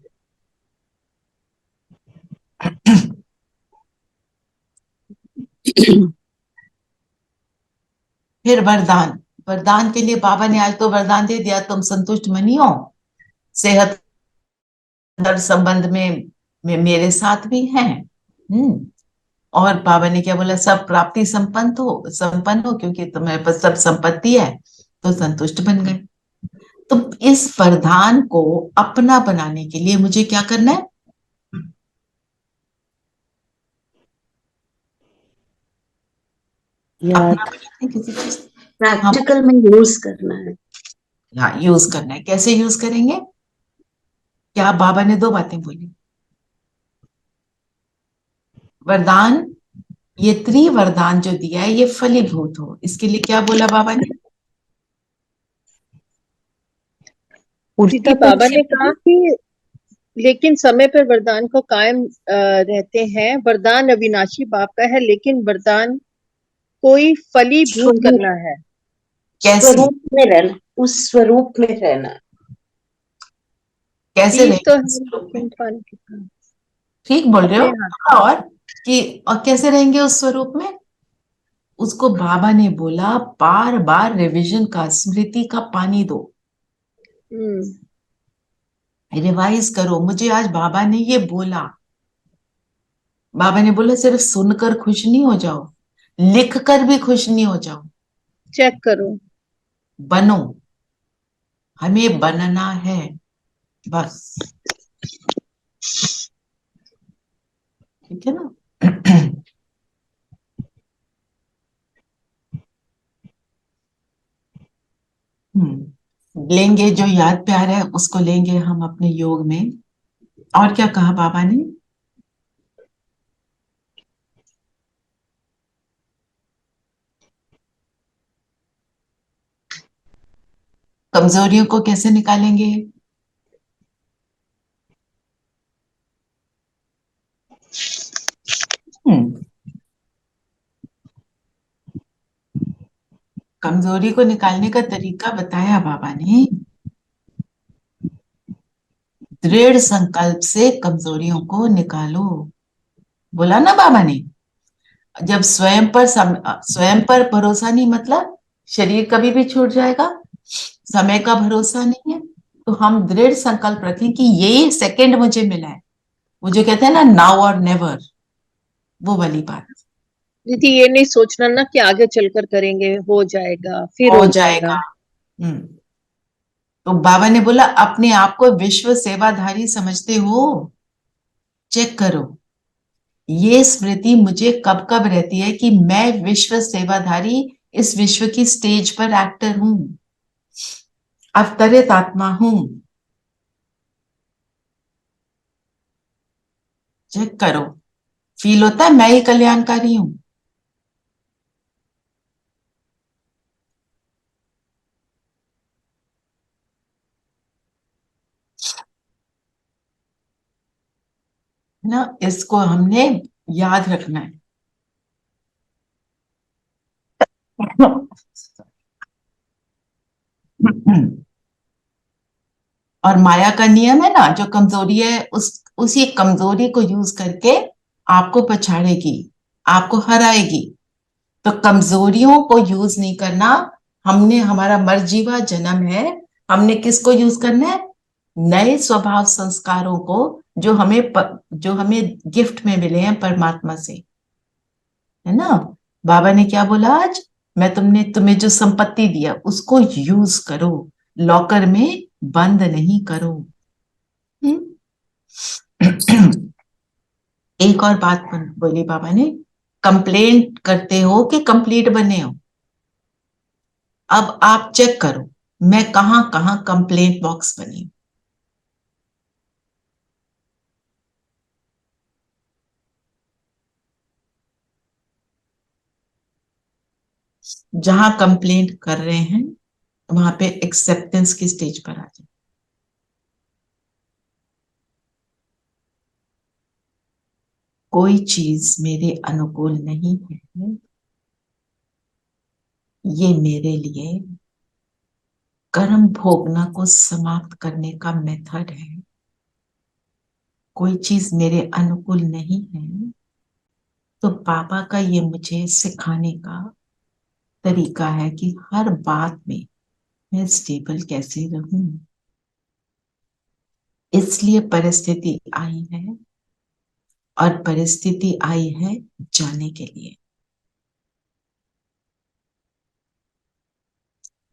फिर वरदान, वरदान के लिए बाबा ने आज तो वरदान दे दिया, तुम संतुष्ट बनियो, सेहत दर संबंध में मेरे साथ भी हैं। और बाबा ने क्या बोला? सब प्राप्ति संपन्न हो क्योंकि तुम्हारे पास सब संपत्ति है, तो संतुष्ट बन गए। तो इस वरदान को अपना बनाने के लिए मुझे क्या करना है? अपना बनाना है किसी चीज, प्रैक्टिकल में यूज करना है। हाँ, यूज करना है। कैसे यूज करेंगे? क्या बाबा ने 2 बातें बोली। वरदान, ये त्रिवरदान जो दिया है ये फलीभूत हो, इसके लिए क्या बोला बाबा ने? दीदी बाबा ने कहा कि लेकिन समय पर वरदान को कायम रहते हैं। वरदान अविनाशी बाप का है, लेकिन वरदान कोई फलीभूत करना है। कैसे? स्वरूप में रहना, उस स्वरूप में रहना। कैसे बीज तो है, रहेंगे? लेकिन फल कितना? ठीक बोल रहे हो। अपने हाथ। और कि और कैसे रहेंगे उस स्वरूप में? उसको बाबा ने बोला बार बार रिवीजन का, स्मृति का पानी दो, रिवाइज करो। मुझे आज बाबा ने ये बोला, बाबा ने बोला सिर्फ सुनकर खुश नहीं हो जाओ, लिख कर भी खुश नहीं हो जाओ, चेक करो। बनो। हमें बनना है बस, ठीक है ना? लेंगे जो याद प्यार है उसको लेंगे हम अपने योग में। और क्या कहा बाबा ने? कमजोरियों को कैसे निकालेंगे? कमजोरी को निकालने का तरीका बताया बाबा ने। दृढ़ संकल्प से कमजोरियों को निकालो, बोला ना बाबा ने। जब स्वयं पर भरोसा नहीं, मतलब शरीर कभी भी छूट जाएगा, समय का भरोसा नहीं है, तो हम दृढ़ संकल्प रखें कि ये सेकंड मुझे मिला है। वो जो कहते हैं ना, नाउ और नेवर, वो वाली बात। दीदी ये नहीं सोचना ना कि आगे चलकर करेंगे, हो जाएगा, फिर हो हो जाएगा। जाएगा। तो बाबा ने बोला, अपने आप को विश्व सेवाधारी समझते हो? चेक करो, ये स्मृति मुझे कब कब रहती है कि मैं विश्व सेवाधारी, इस विश्व की स्टेज पर एक्टर हूं, अवतरित आत्मा हूं। चेक करो, फील होता है मैं ही कल्याणकारी हूं। ना, इसको हमने याद रखना है। और माया का नियम है ना, जो कमजोरी है उसी कमजोरी को यूज करके आपको पछाड़ेगी, आपको हराएगी। तो कमजोरियों को यूज नहीं करना। हमने, हमारा मर्जीवा जन्म है, हमने किसको यूज करना है? नए स्वभाव संस्कारों को, जो हमें गिफ्ट में मिले हैं परमात्मा से, है ना। बाबा ने क्या बोला आज? मैं तुम्हें जो संपत्ति दिया उसको यूज करो, लॉकर में बंद नहीं करो। एक और बात बोली बाबा ने, कंप्लेंट करते हो कि कंप्लीट बने हो। अब आप चेक करो, मैं कहां कहां कंप्लेंट बॉक्स बनी हूं। जहां कंप्लेंट कर रहे हैं वहां पे एक्सेप्टेंस की स्टेज पर आ जाए। कोई चीज मेरे अनुकूल नहीं है, ये मेरे लिए कर्म भोगना को समाप्त करने का मेथड है। कोई चीज मेरे अनुकूल नहीं है, तो बाबा का ये मुझे सिखाने का तरीका है कि हर बात में मैं स्टेबल कैसे रहूं। इसलिए परिस्थिति आई है, और परिस्थिति आई है जाने के लिए।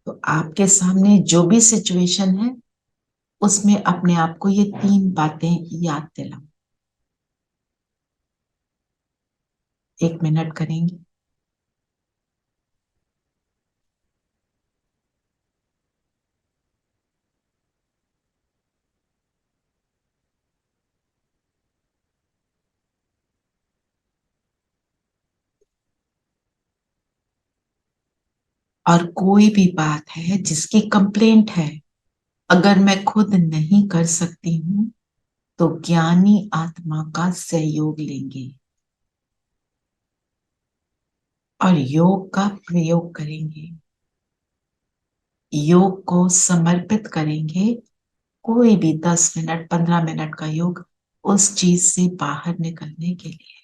तो आपके सामने जो भी सिचुएशन है, उसमें अपने आप को ये 3 बातें याद दिलाओ। 1 मिनट करेंगे। और कोई भी बात है जिसकी कंप्लेंट है, अगर मैं खुद नहीं कर सकती हूं, तो ज्ञानी आत्मा का सहयोग लेंगे और योग का प्रयोग करेंगे, योग को समर्पित करेंगे। कोई भी 10 मिनट 15 मिनट का योग उस चीज से बाहर निकलने के लिए।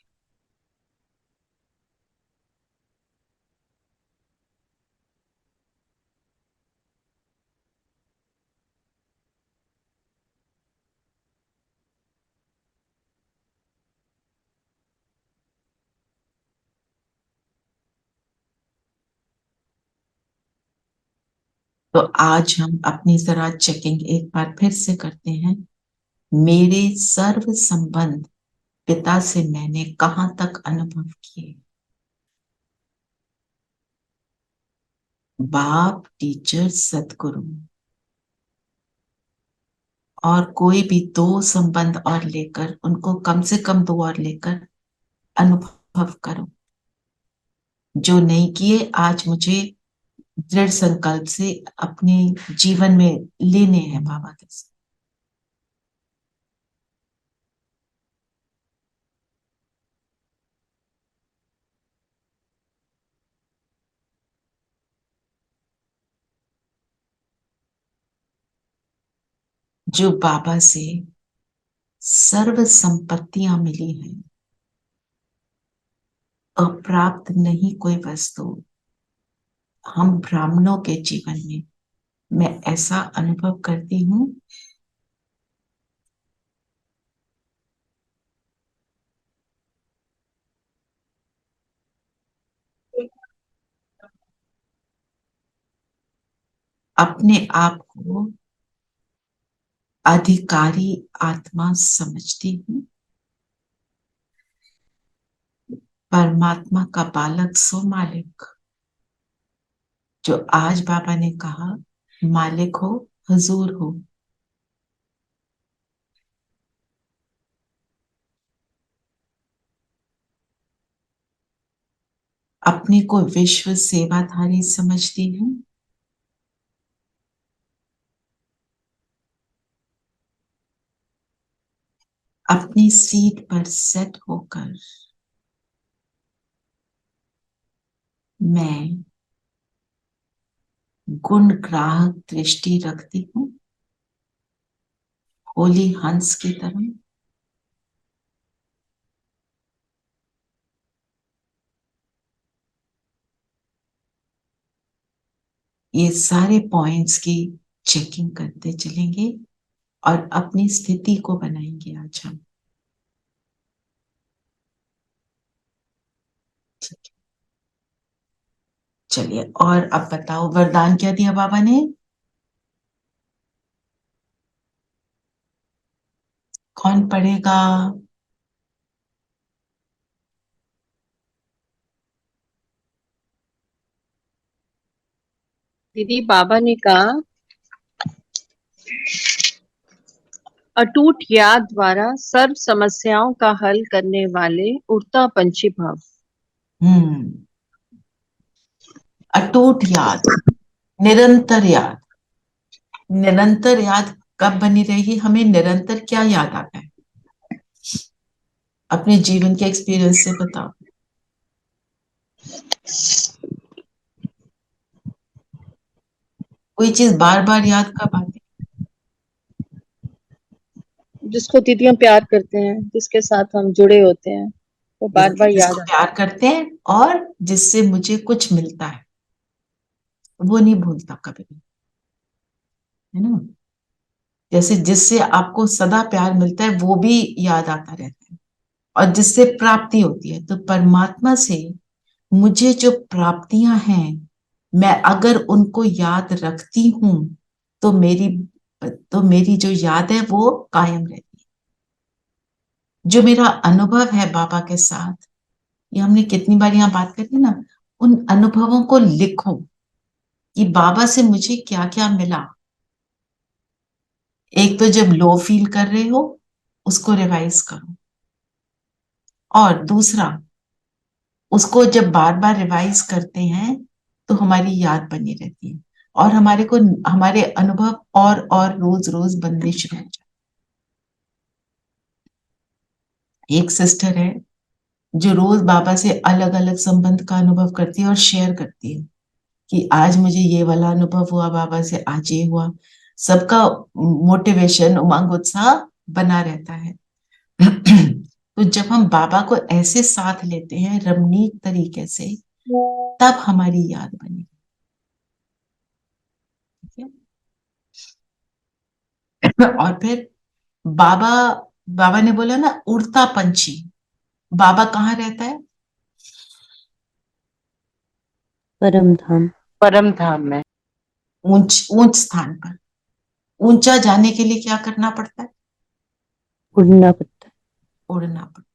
तो आज हम अपनी जरा चेकिंग एक बार फिर से करते हैं। मेरे सर्व संबंध पिता से मैंने कहां तक अनुभव किए? बाप, टीचर, सदगुरु, और कोई भी 2 संबंध और लेकर, उनको कम से कम 2 और लेकर अनुभव करो। जो नहीं किए, आज मुझे दृढ़ संकल्प से अपने जीवन में लेने हैं बाबा के साथ। जो बाबा से सर्व संपत्तियां मिली हैं, अप्राप्त नहीं कोई वस्तु, हम ब्राह्मणों के जीवन में मैं ऐसा अनुभव करती हूँ। अपने आप को अधिकारी आत्मा समझती हूँ। परमात्मा का बालक सो मालिक, जो आज बाबा ने कहा मालिक हो, हुजूर हो। अपने को विश्व सेवाधारी समझती हूँ। अपनी सीट पर सेट होकर मैं गुण ग्राहक दृष्टि रखती हूँ, होली हंस की तरह। ये सारे पॉइंट्स की चेकिंग करते चलेंगे और अपनी स्थिति को बनाएंगे आज हम। ठीक है, चलिए। और अब बताओ वरदान क्या दिया बाबा ने? कौन पढ़ेगा? दीदी बाबा ने कहा अटूट याद द्वारा सर्व समस्याओं का हल करने वाले उड़ता पंछी भाव। अटूट याद, निरंतर याद। निरंतर याद कब बनी रहेगी? हमें निरंतर क्या याद आता है? अपने जीवन के एक्सपीरियंस से बताओ। कोई चीज बार बार याद कब आती? जिसको दीदी हम प्यार करते हैं, जिसके साथ हम जुड़े होते हैं, वो बार बार याद जिसको प्यार करते हैं और जिससे मुझे कुछ मिलता है, वो नहीं भूलता कभी भी, है ना? जैसे जिससे आपको सदा प्यार मिलता है वो भी याद आता रहता है, और जिससे प्राप्ति होती है। तो परमात्मा से मुझे जो प्राप्तियां हैं, मैं अगर उनको याद रखती हूं तो मेरी जो याद है वो कायम रहती है। जो मेरा अनुभव है बाबा के साथ, ये हमने कितनी बार यहाँ बात करी ना, उन अनुभवों को लिखो कि बाबा से मुझे क्या क्या मिला। एक तो जब लो फील कर रहे हो उसको रिवाइज करो, और दूसरा उसको जब बार बार रिवाइज करते हैं तो हमारी याद बनी रहती है, और हमारे अनुभव और रोज रोज बनने शुरू हो जाते। एक सिस्टर है जो रोज बाबा से अलग अलग संबंध का अनुभव करती है और शेयर करती है कि आज मुझे ये वाला अनुभव हुआ बाबा से, आज ये हुआ। सबका मोटिवेशन, उमंग, उत्साह बना रहता है। तो जब हम बाबा को ऐसे साथ लेते हैं रमणीक तरीके से, तब हमारी याद बनी। ठीक है? और फिर बाबा ने बोला ना उड़ता पंछी, बाबा कहाँ रहता है? परम धाम। परम धाम में। ऊंच स्थान पर। ऊंचा जाने के लिए क्या करना पड़ता है? उड़ना पड़ता है। उड़ना पड़ता है।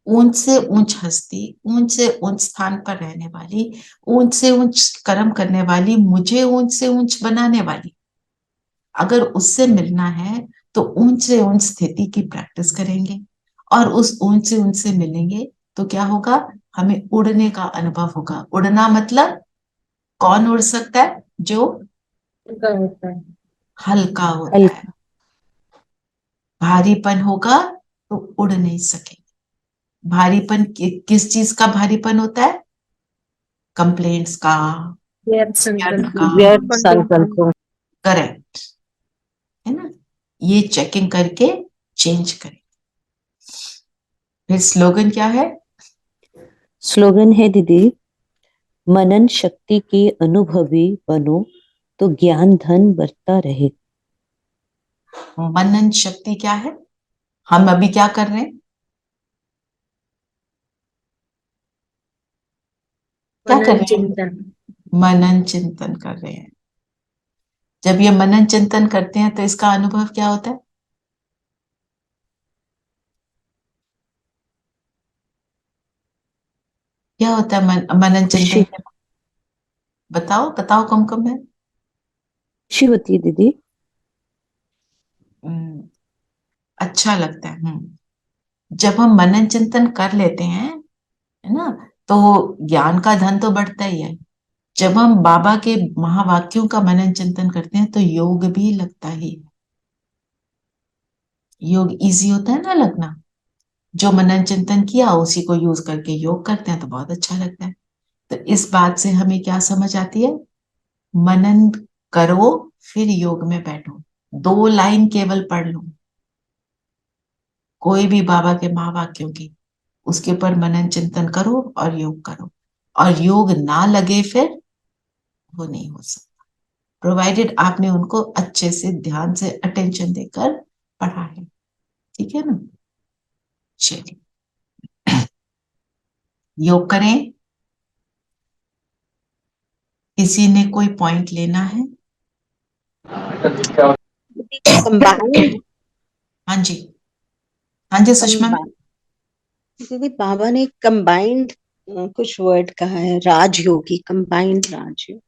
ऊंच से ऊंच हस्ती, ऊंच से ऊंच स्थान पर रहने वाली, ऊंच से ऊंच कर्म करने वाली, मुझे ऊंच से ऊंच बनाने वाली, अगर उससे मिलना है तो ऊंच से ऊंच स्थिति की प्रैक्टिस करेंगे, और उस ऊंच से ऊंच से मिलेंगे तो क्या होगा? हमें उड़ने का अनुभव होगा। उड़ना मतलब कौन उड़ सकता है? जो हल्का होता है। हल्का होता हल्का। है। भारीपन होगा तो उड़ नहीं सकेंगे। भारीपन किस चीज का भारीपन होता है? कंप्लेंट्स का, व्यर्थ व्यर्थ संकल्प। का। व्यर्थ संकल्पों। करेक्ट है ना? ये चेकिंग करके चेंज करें। फिर स्लोगन क्या है? स्लोगन है दीदी, मनन शक्ति की अनुभवी बनो तो ज्ञान धन बढ़ता रहे। मनन शक्ति क्या है? हम अभी क्या कर रहे हैं? क्या कर मनन रहे हैं? चिंतन। मनन चिंतन कर रहे हैं। जब ये मनन चिंतन करते हैं तो इसका अनुभव क्या होता है? क्या होता है मनन चिंतन खुशी। से? बताओ बताओ, कम कम है। खुशी होती है दीदी। अच्छा लगता है। जब हम मनन चिंतन कर लेते हैं, है ना, तो ज्ञान का धन तो बढ़ता ही है। जब हम बाबा के महावाक्यों का मनन चिंतन करते हैं तो योग भी लगता ही है। योग इजी होता है ना लगना। जो मनन चिंतन किया उसी को यूज करके योग करते हैं तो बहुत अच्छा लगता है। तो इस बात से हमें क्या समझ आती है? मनन करो फिर योग में बैठो। 2 लाइन केवल पढ़ लो कोई भी बाबा के महावाक्यों की, उसके ऊपर मनन चिंतन करो और योग करो। और योग ना लगे फिर वो नहीं हो सकता, प्रोवाइडेड आपने उनको अच्छे से ध्यान से अटेंशन देकर पढ़ा है। ठीक है ना? चलिए योग करें। किसी ने कोई पॉइंट लेना है? कंबाइंड। हाँ जी, हाँ जी सुषमा मैम। दीदी बाबा ने कंबाइंड कुछ वर्ड कहा है, राजयोगी, कंबाइंड राजयोग।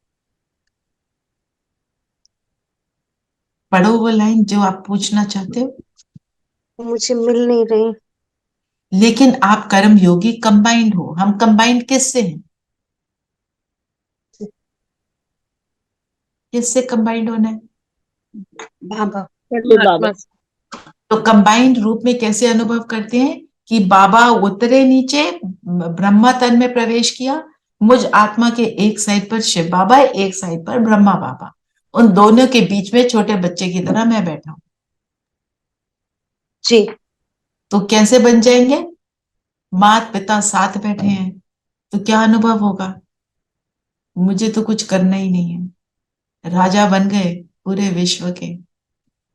पढ़ो वो लाइन जो आप पूछना चाहते हो। मुझे मिल नहीं रही। लेकिन आप कर्म योगी कंबाइंड हो। हम कंबाइंड किससे हैं? किससे कंबाइंड होना है? बाबा। परमात्मा से। तो कंबाइंड रूप में कैसे अनुभव करते हैं कि बाबा उतरे नीचे, ब्रह्मा तन में प्रवेश किया, मुझ आत्मा के एक साइड पर शिव बाबा, एक साइड पर ब्रह्मा बाबा, उन दोनों के बीच में छोटे बच्चे की तरह मैं बैठा हूं। जी। तो कैसे बन जाएंगे? माता पिता साथ बैठे हैं तो क्या अनुभव होगा? मुझे तो कुछ करना ही नहीं है, राजा बन गए पूरे विश्व के।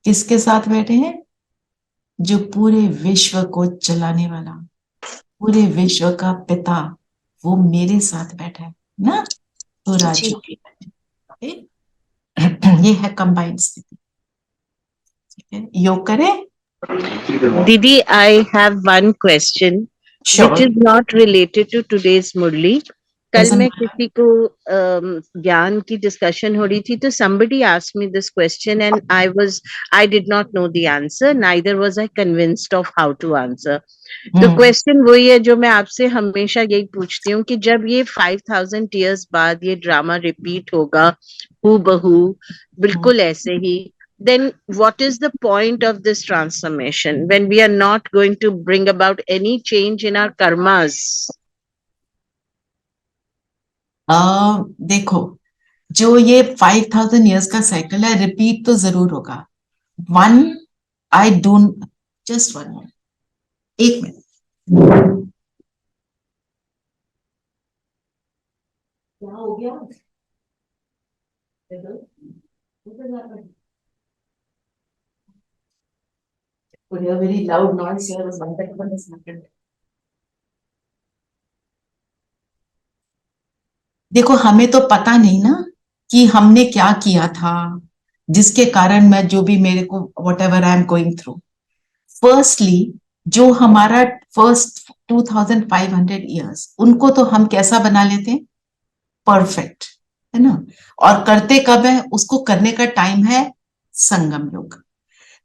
किसके साथ बैठे हैं? जो पूरे विश्व को चलाने वाला, पूरे विश्व का पिता, वो मेरे साथ बैठा है ना। तो राजू ये है कंबाइंड स्थिति। ठीक है, योग करें। Didi, I have one question which is not related to today's Murli. कल Doesn't मैं matter. किसी को ज्ञान की डिस्कशन हो रही थी तो somebody asked me this question and I did not know the answer, neither was I convinced of how to answer. तो क्वेश्चन वही है जो मैं आपसे हमेशा यही पूछती हूँ कि जब ये 5000 years बाद ये ड्रामा रिपीट होगा हूबहू बिल्कुल ऐसे ही, then what is the point of this transformation when we are not going to bring about any change in our karmas? देखो, जो ये 5000 years का साइकिल है रिपीट तो जरूर होगा। One I don't, just one minute, एक मिनट। क्या हो गया? Very loud noise here was one second. देखो, हमें तो पता नहीं ना कि हमने क्या किया था जिसके कारण मैं जो भी मेरे को whatever I am going through. Firstly, जो हमारा फर्स्ट 2500 years, उनको तो हम कैसा बना लेते हैं? परफेक्ट, है ना। और करते कब है? उसको करने का टाइम है संगम योग।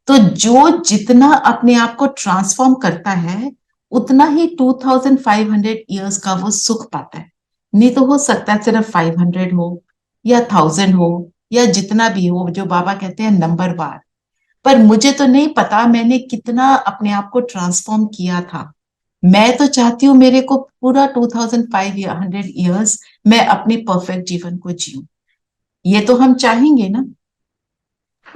तो जो जितना अपने आप को ट्रांसफॉर्म करता है उतना ही 2500 years का वो सुख पाता है। नहीं तो हो सकता है सिर्फ 500 हो, या 1000 हो या जितना भी हो, जो बाबा कहते हैं नंबर वार, पर मुझे तो नहीं पता मैंने कितना अपने आप को ट्रांसफॉर्म किया था। मैं तो चाहती हूँ मेरे को पूरा 2500 ईयर्स मैं अपने परफेक्ट जीवन को जीऊं। ये तो हम चाहेंगे ना।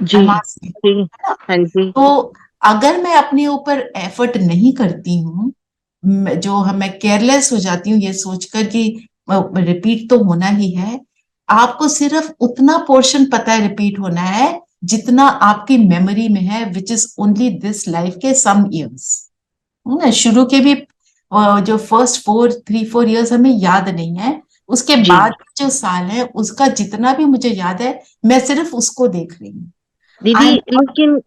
जी I'm asking, जी है ना? हाँ जी तो अगर मैं अपने ऊपर एफर्ट नहीं करती हूँ, मैं केयरलेस हो जाती हूँ ये सोचकर कि रिपीट तो होना ही है, आपको सिर्फ उतना पोर्शन पता है रिपीट होना है जितना आपकी मेमोरी में है, which is only this life के सम ईयर्स। शुरू के भी जो फर्स्ट 3-4 ईयर्स हमें याद नहीं है, उसके जी बाद जो साल है उसका जितना भी मुझे याद है मैं सिर्फ उसको देख रही हूँ। दीदी, I'm- लेकिन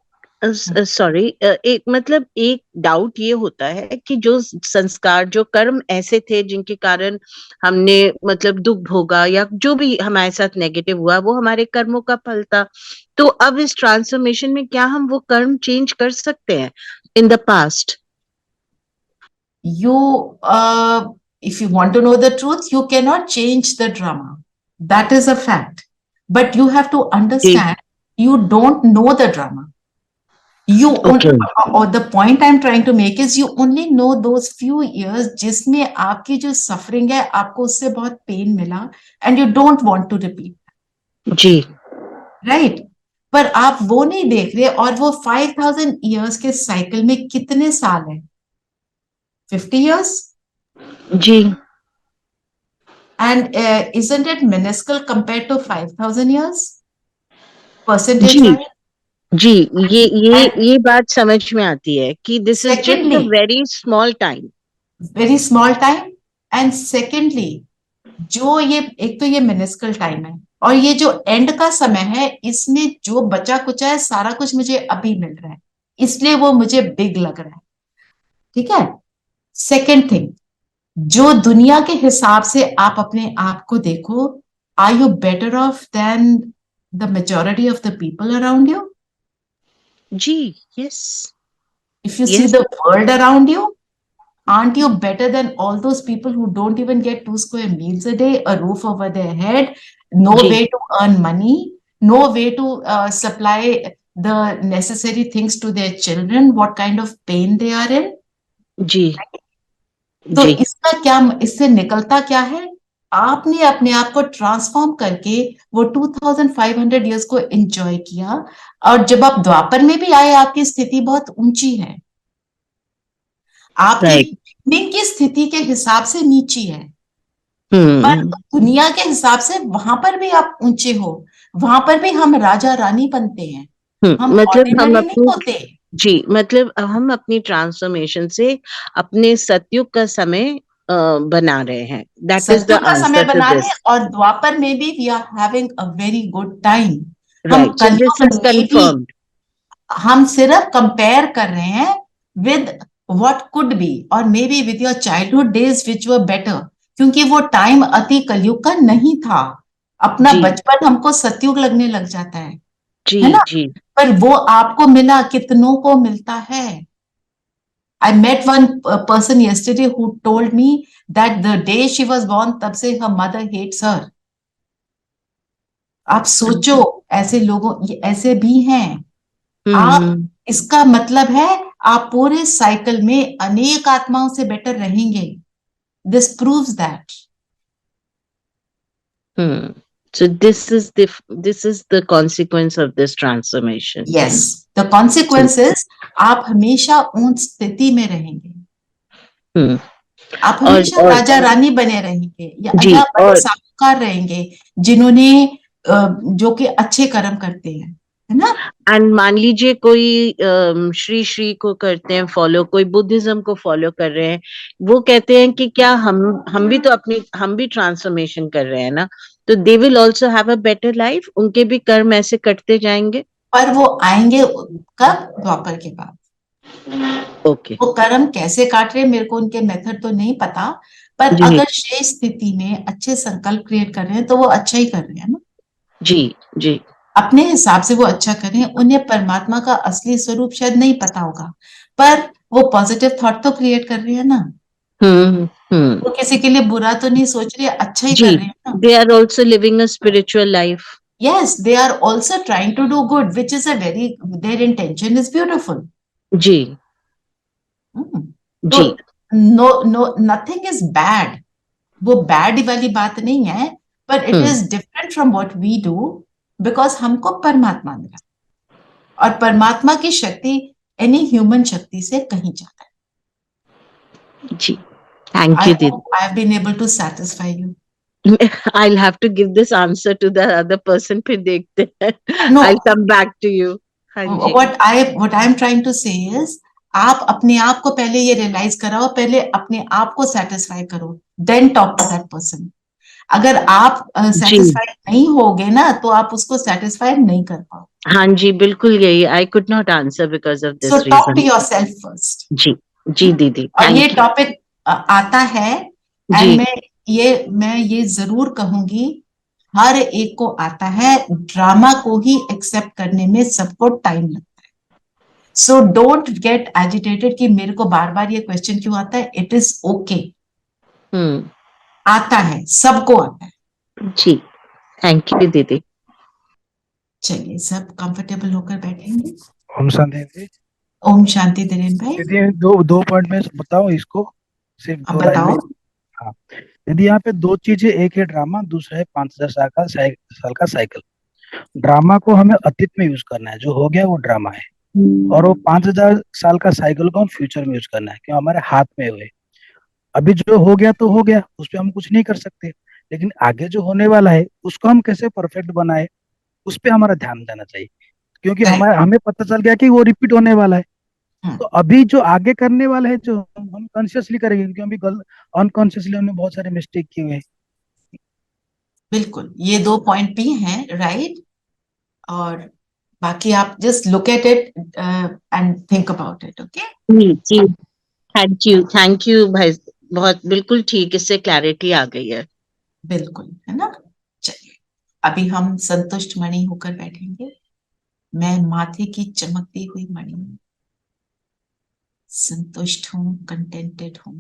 सॉरी, एक मतलब एक डाउट ये होता है कि जो संस्कार, जो कर्म ऐसे थे जिनके कारण हमने मतलब दुख भोगा या जो भी हमारे साथ नेगेटिव हुआ, वो हमारे कर्मों का फल था। तो अब इस ट्रांसफॉर्मेशन में क्या हम वो कर्म चेंज कर सकते हैं in the past? if you want to know the truth, you cannot change the drama. That is a fact. But you have to understand, you don't know the drama. Okay. Or the point I'm trying to make is you only know those few years जिसमें आपकी जो suffering है, आपको उससे बहुत pain मिला, and you don't want to repeat. Ji Right? पर आप वो नहीं देख रहे, और वो 5000 years के cycle में कितने साल है? 50 years? Ji And isn't it minuscule compared to 5000 years? Percentage ji wise? जी, ये And ये बात समझ में आती है कि this is just a secondly, very small time. very small time. And secondly, जो ये एक तो ये मिनिस्कल टाइम है, और ये जो एंड का समय है, इसमें जो बचा कुचा है सारा कुछ मुझे अभी मिल रहा है, इसलिए वो मुझे बिग लग रहा है। ठीक है। सेकेंड थिंग, जो दुनिया के हिसाब से आप अपने आप को देखो, are you better off than the majority of the people around you? जी yes If you see yes the world around you, aren't you better than all those people who don't even get 2 square meals a day, a roof over their head, no जी way to earn money, no way to supply the necessary things to their children, what kind of pain they are in? जी तो जी इसका क्या, इससे निकलता क्या है? आपने अपने आप को ट्रांसफॉर्म करके वो 2500 इयर्स को एंजॉय किया, और जब आप द्वापर में भी आए, आपकी स्थिति बहुत ऊंची है, आपकी राइट बिगनिंग की स्थिति के हिसाब से नीची है, पर दुनिया के हिसाब से वहां पर भी आप ऊंचे हो, वहां पर भी हम राजा रानी बनते हैं, हम मतलब हम ऑर्डिनरी नहीं अपनी होते। जी मतलब हम अपनी ट्रांसफॉर्मेशन से अपने सतयुग का समय बना रहे हैं। दैट इज द सत्युग का समय आंसर टू बना रहे, दिस। और द्वापर में भी we are having a very good time. हम right, so this Kaliyug is में भी कंफर्म्ड। हम सिर्फ कंपेयर कर रहे हैं विद व्हाट कुड बी, और may be with your childhood days which were better, क्योंकि वो टाइम अति कलयुग का नहीं था। अपना जी बचपन हमको सतयुग लगने लग जाता है जी ना? जी पर वो आपको मिला, कितनों को मिलता है? I met one person yesterday who told me that the day she was born, तब से her mother hates her. आप सोचो, ऐसे लोगों, ये ऐसे भी हैं। आप, इसका मतलब है आप पूरे साइकिल में अनेक आत्माओं से बेटर रहेंगे। This proves that. So this is the consequence of this transformation. Yes, the consequences, आप हमेशा ऊंच स्थिति में रहेंगे, आप हमेशा और राजा रानी बने रहेंगे, जी या बड़े और साहूकार रहेंगे जिन्होंने जो कि अच्छे कर्म करते हैं, है ना? एंड मान लीजिए कोई श्री श्री को करते हैं फॉलो, कोई बुद्धिज्म को फॉलो कर रहे हैं, वो कहते हैं कि क्या हम भी तो हम भी ट्रांसफॉर्मेशन कर रहे हैं ना, तो they will also have a better life, उनके भी कर्म ऐसे कटते जाएंगे। पर वो आएंगे कब? द्वापर के बाद। ओके वो कर्म कैसे काट रहे, मेरे को उनके मेथड तो नहीं पता, पर जी अगर शेष स्थिति में अच्छे संकल्प क्रिएट कर रहे हैं तो वो अच्छा ही कर रहे हैं ना। जी जी अपने हिसाब से वो अच्छा करें, उन्हें परमात्मा का असली स्वरूप शायद नहीं पता होगा, पर वो पॉजिटिव थॉट तो क्रिएट कर रहे हैं ना। Hmm. वो किसी के लिए बुरा तो नहीं सोच रही, अच्छा ही कर जी, रही है ना. they are also living a spiritual life. Yes, they are also trying to do good, which is a very, their intention is beautiful. Ji, Hmm. जी, तो no, nothing is bad. वो बैड वाली बात नहीं है, but it is different from what we do, because हमको परमात्मा मिला, और परमात्मा की शक्ति एनी ह्यूमन शक्ति से कहीं ज्यादा है. जी. Thank I you, Didi. hope I have been able to satisfy you. I'll have to give this answer to the other person. फिर देखते हैं. No. I'll come back to you. हाँ जी. What I am trying to say is, आप अपने आप को पहले ये रियलाइज कराओ, पहले अपने आप को सेटिस्फाई करो, then talk to that person. अगर आप सेटिस्फाइड नहीं होगे ना, तो आप उसको सेटिस्फाइड नहीं कर पाओ. हाँ जी, बिल्कुल यही. I could not answer because of this so talk reason. To yourself first. जी, जी दीदी. और Thank ये you. टॉपिक आता है, जी. एंड मैं ये जरूर कहूंगी, हर एक को आता है. ड्रामा को ही एक्सेप्ट करने में सबको टाइम लगता है. सो डोंट गेट एजिटेटेड कि मेरे को बार बार ये क्वेश्चन क्यों आता है. It is okay. आता है, सबको आता है. जी. Thank you दीदी. चलिए, सब कंफर्टेबल होकर बैठेंगे. ओम शांति दीदी. ओम शांति धीरेन भाई. दीदी दो पॉइंट में बताओ इसको, सिर्फ अब 2 लाइन में. बताओ. हाँ दीदी, यहाँ पे 2 चीजें, एक है ड्रामा, दूसरा है 5000 साल का साइकिल. ड्रामा को हमें अतीत में यूज करना है, जो हो गया वो ड्रामा है, और वो 5000 साल का साइकिल को हम फ्यूचर में यूज करना है, क्यों हमारे हाथ में हुए. अभी जो हो गया तो हो गया, उस पर हम कुछ नहीं कर सकते, लेकिन आगे जो होने वाला है उसको हम कैसे परफेक्ट बनाए, उस पर हमारा ध्यान देना चाहिए, क्योंकि हमें पता चल गया कि वो रिपीट होने वाला है. तो अभी जो आगे करने वाला है, जो हम कॉन्शियसली करेंगे, क्योंकि अभी अनकॉन्शियसली हमने बहुत सारे मिस्टेक किए हुए हैं. बिल्कुल, ये 2 पॉइंट भी हैं, राइट. और बाकी आप just look at it and think about it. Okay जी, जी. Thank you भाई. बहुत बिल्कुल ठीक, इससे क्लैरिटी आ गई है. बिल्कुल, है ना. चलिए, अभी हम संतुष्ट मणि होकर बैठेंगे. मैं माथे की चमकती हुई मणि हूं, संतुष्ट हूं, कंटेंटेड हूं.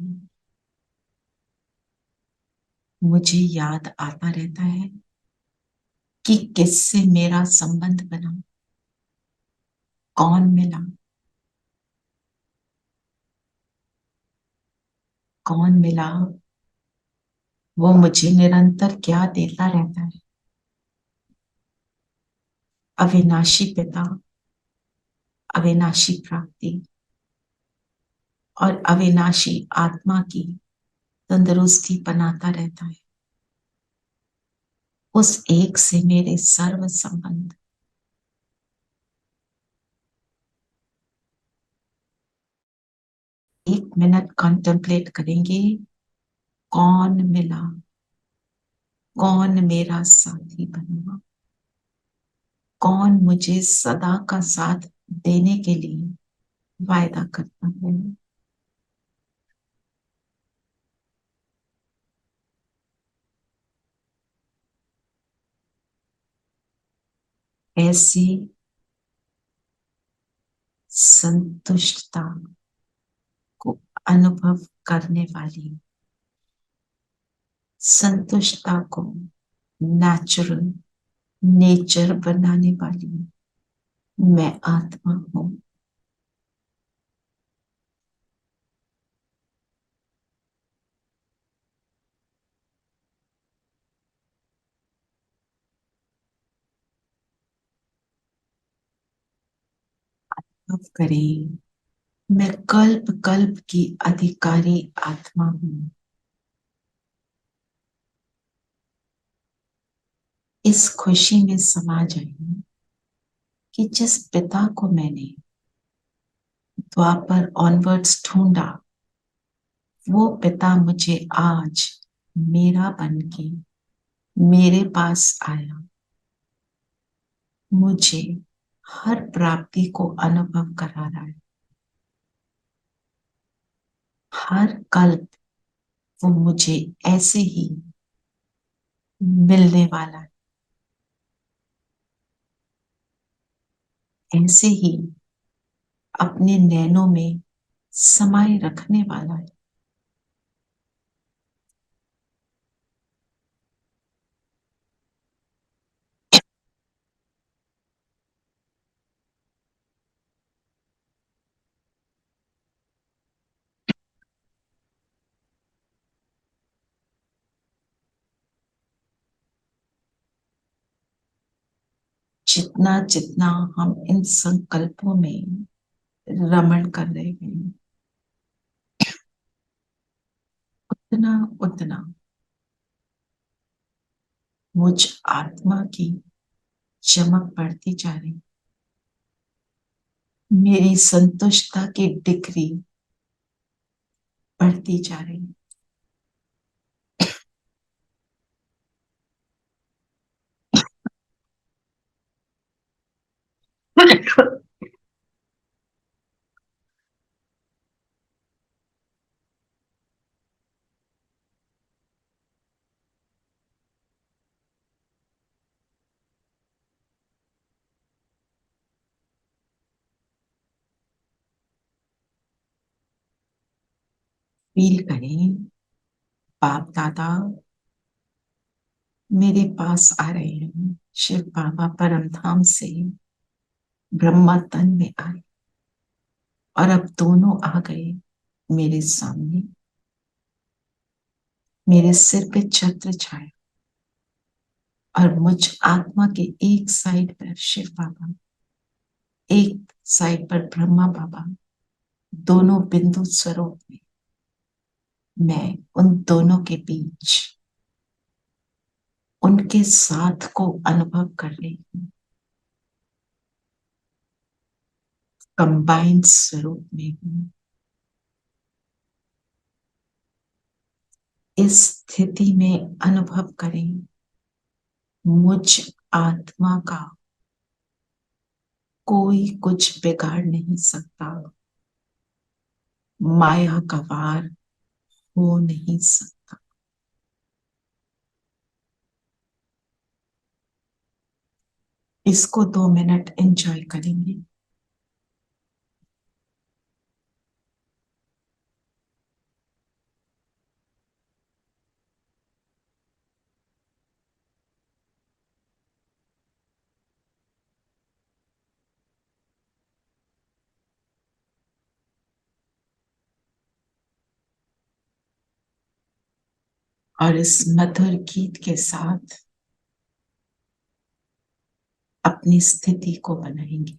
मुझे याद आता रहता है कि किससे मेरा संबंध बना, कौन मिला, कौन मिला, वो मुझे निरंतर क्या देता रहता है. अविनाशी पिता, अविनाशी प्राप्ति और अविनाशी आत्मा की तंदुरुस्ती बनाता रहता है. उस एक से मेरे सर्व संबंध. एक मिनट कॉन्टेम्पलेट करेंगे, कौन मिला, कौन मेरा साथी बना, कौन मुझे सदा का साथ देने के लिए वायदा करता है. ऐसी संतुष्टता को अनुभव करने वाली, संतुष्टता को नेचुरल नेचर बनाने वाली मैं आत्मा हूं. अब करें, मैं कल्प कल्प की अधिकारी आत्मा हूं. इस खुशी में समा जाइए कि जिस पिता को मैंने द्वापर ऑनवर्ड्स ढूंढा, वो पिता मुझे आज मेरा बनके मेरे पास आया. मुझे हर प्राप्ति को अनुभव करा रहा है. हर कल्प वो मुझे ऐसे ही मिलने वाला है, ऐसे ही अपने नैनों में समाये रखने वाला है. जितना जितना हम इन संकल्पों में रमण कर रहे हैं, उतना उतना मुझ आत्मा की चमक बढ़ती जा रही, मेरी संतुष्टता की डिग्री बढ़ती जा रही। फील करें बाप दादा मेरे पास आ रहे हैं। शिव बाबा परम धाम से ब्रह्मा तन में आए और अब दोनों आ गए मेरे सामने। मेरे सिर पे छत्र छाया और मुझ आत्मा के एक साइड पर शिव बाबा, एक साइड पर ब्रह्मा बाबा, दोनों बिंदु स्वरूप में मैं उन दोनों के बीच उनके साथ को अनुभव कर रही हूँ। कंबाइंड स्वरूप में हूँ। इस स्थिति में अनुभव करें मुझ आत्मा का कोई कुछ बिगाड़ नहीं सकता, माया का वार हो नहीं सकता। इसको 2 मिनट एंजॉय करेंगे। और इस मधुर गीत के साथ अपनी स्थिति को बनाएंगे।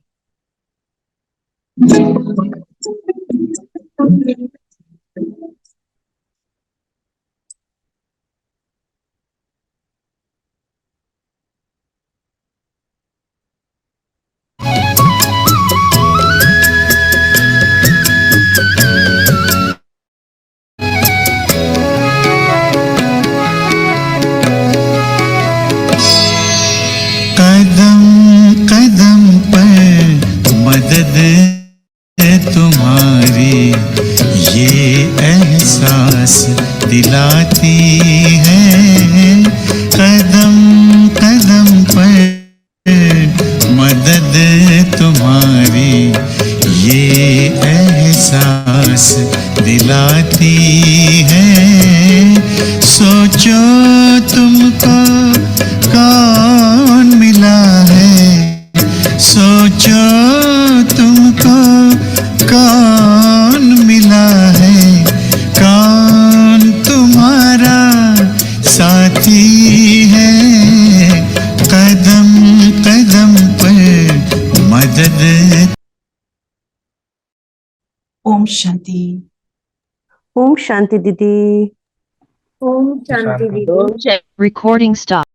कदम कदम पर मदद तुम्हारी ये एहसास दिलाती है। कदम कदम पर मदद तुम्हारी ये एहसास दिलाती है। सोचो तुमको कौन मिला है, सोचो तुमको कौन मिला है, कौन तुम्हारा साथी है। कदम कदम पर मदद। ओम शांति। ओम शांति दीदी। ओम शांति दीदी। Recording stop.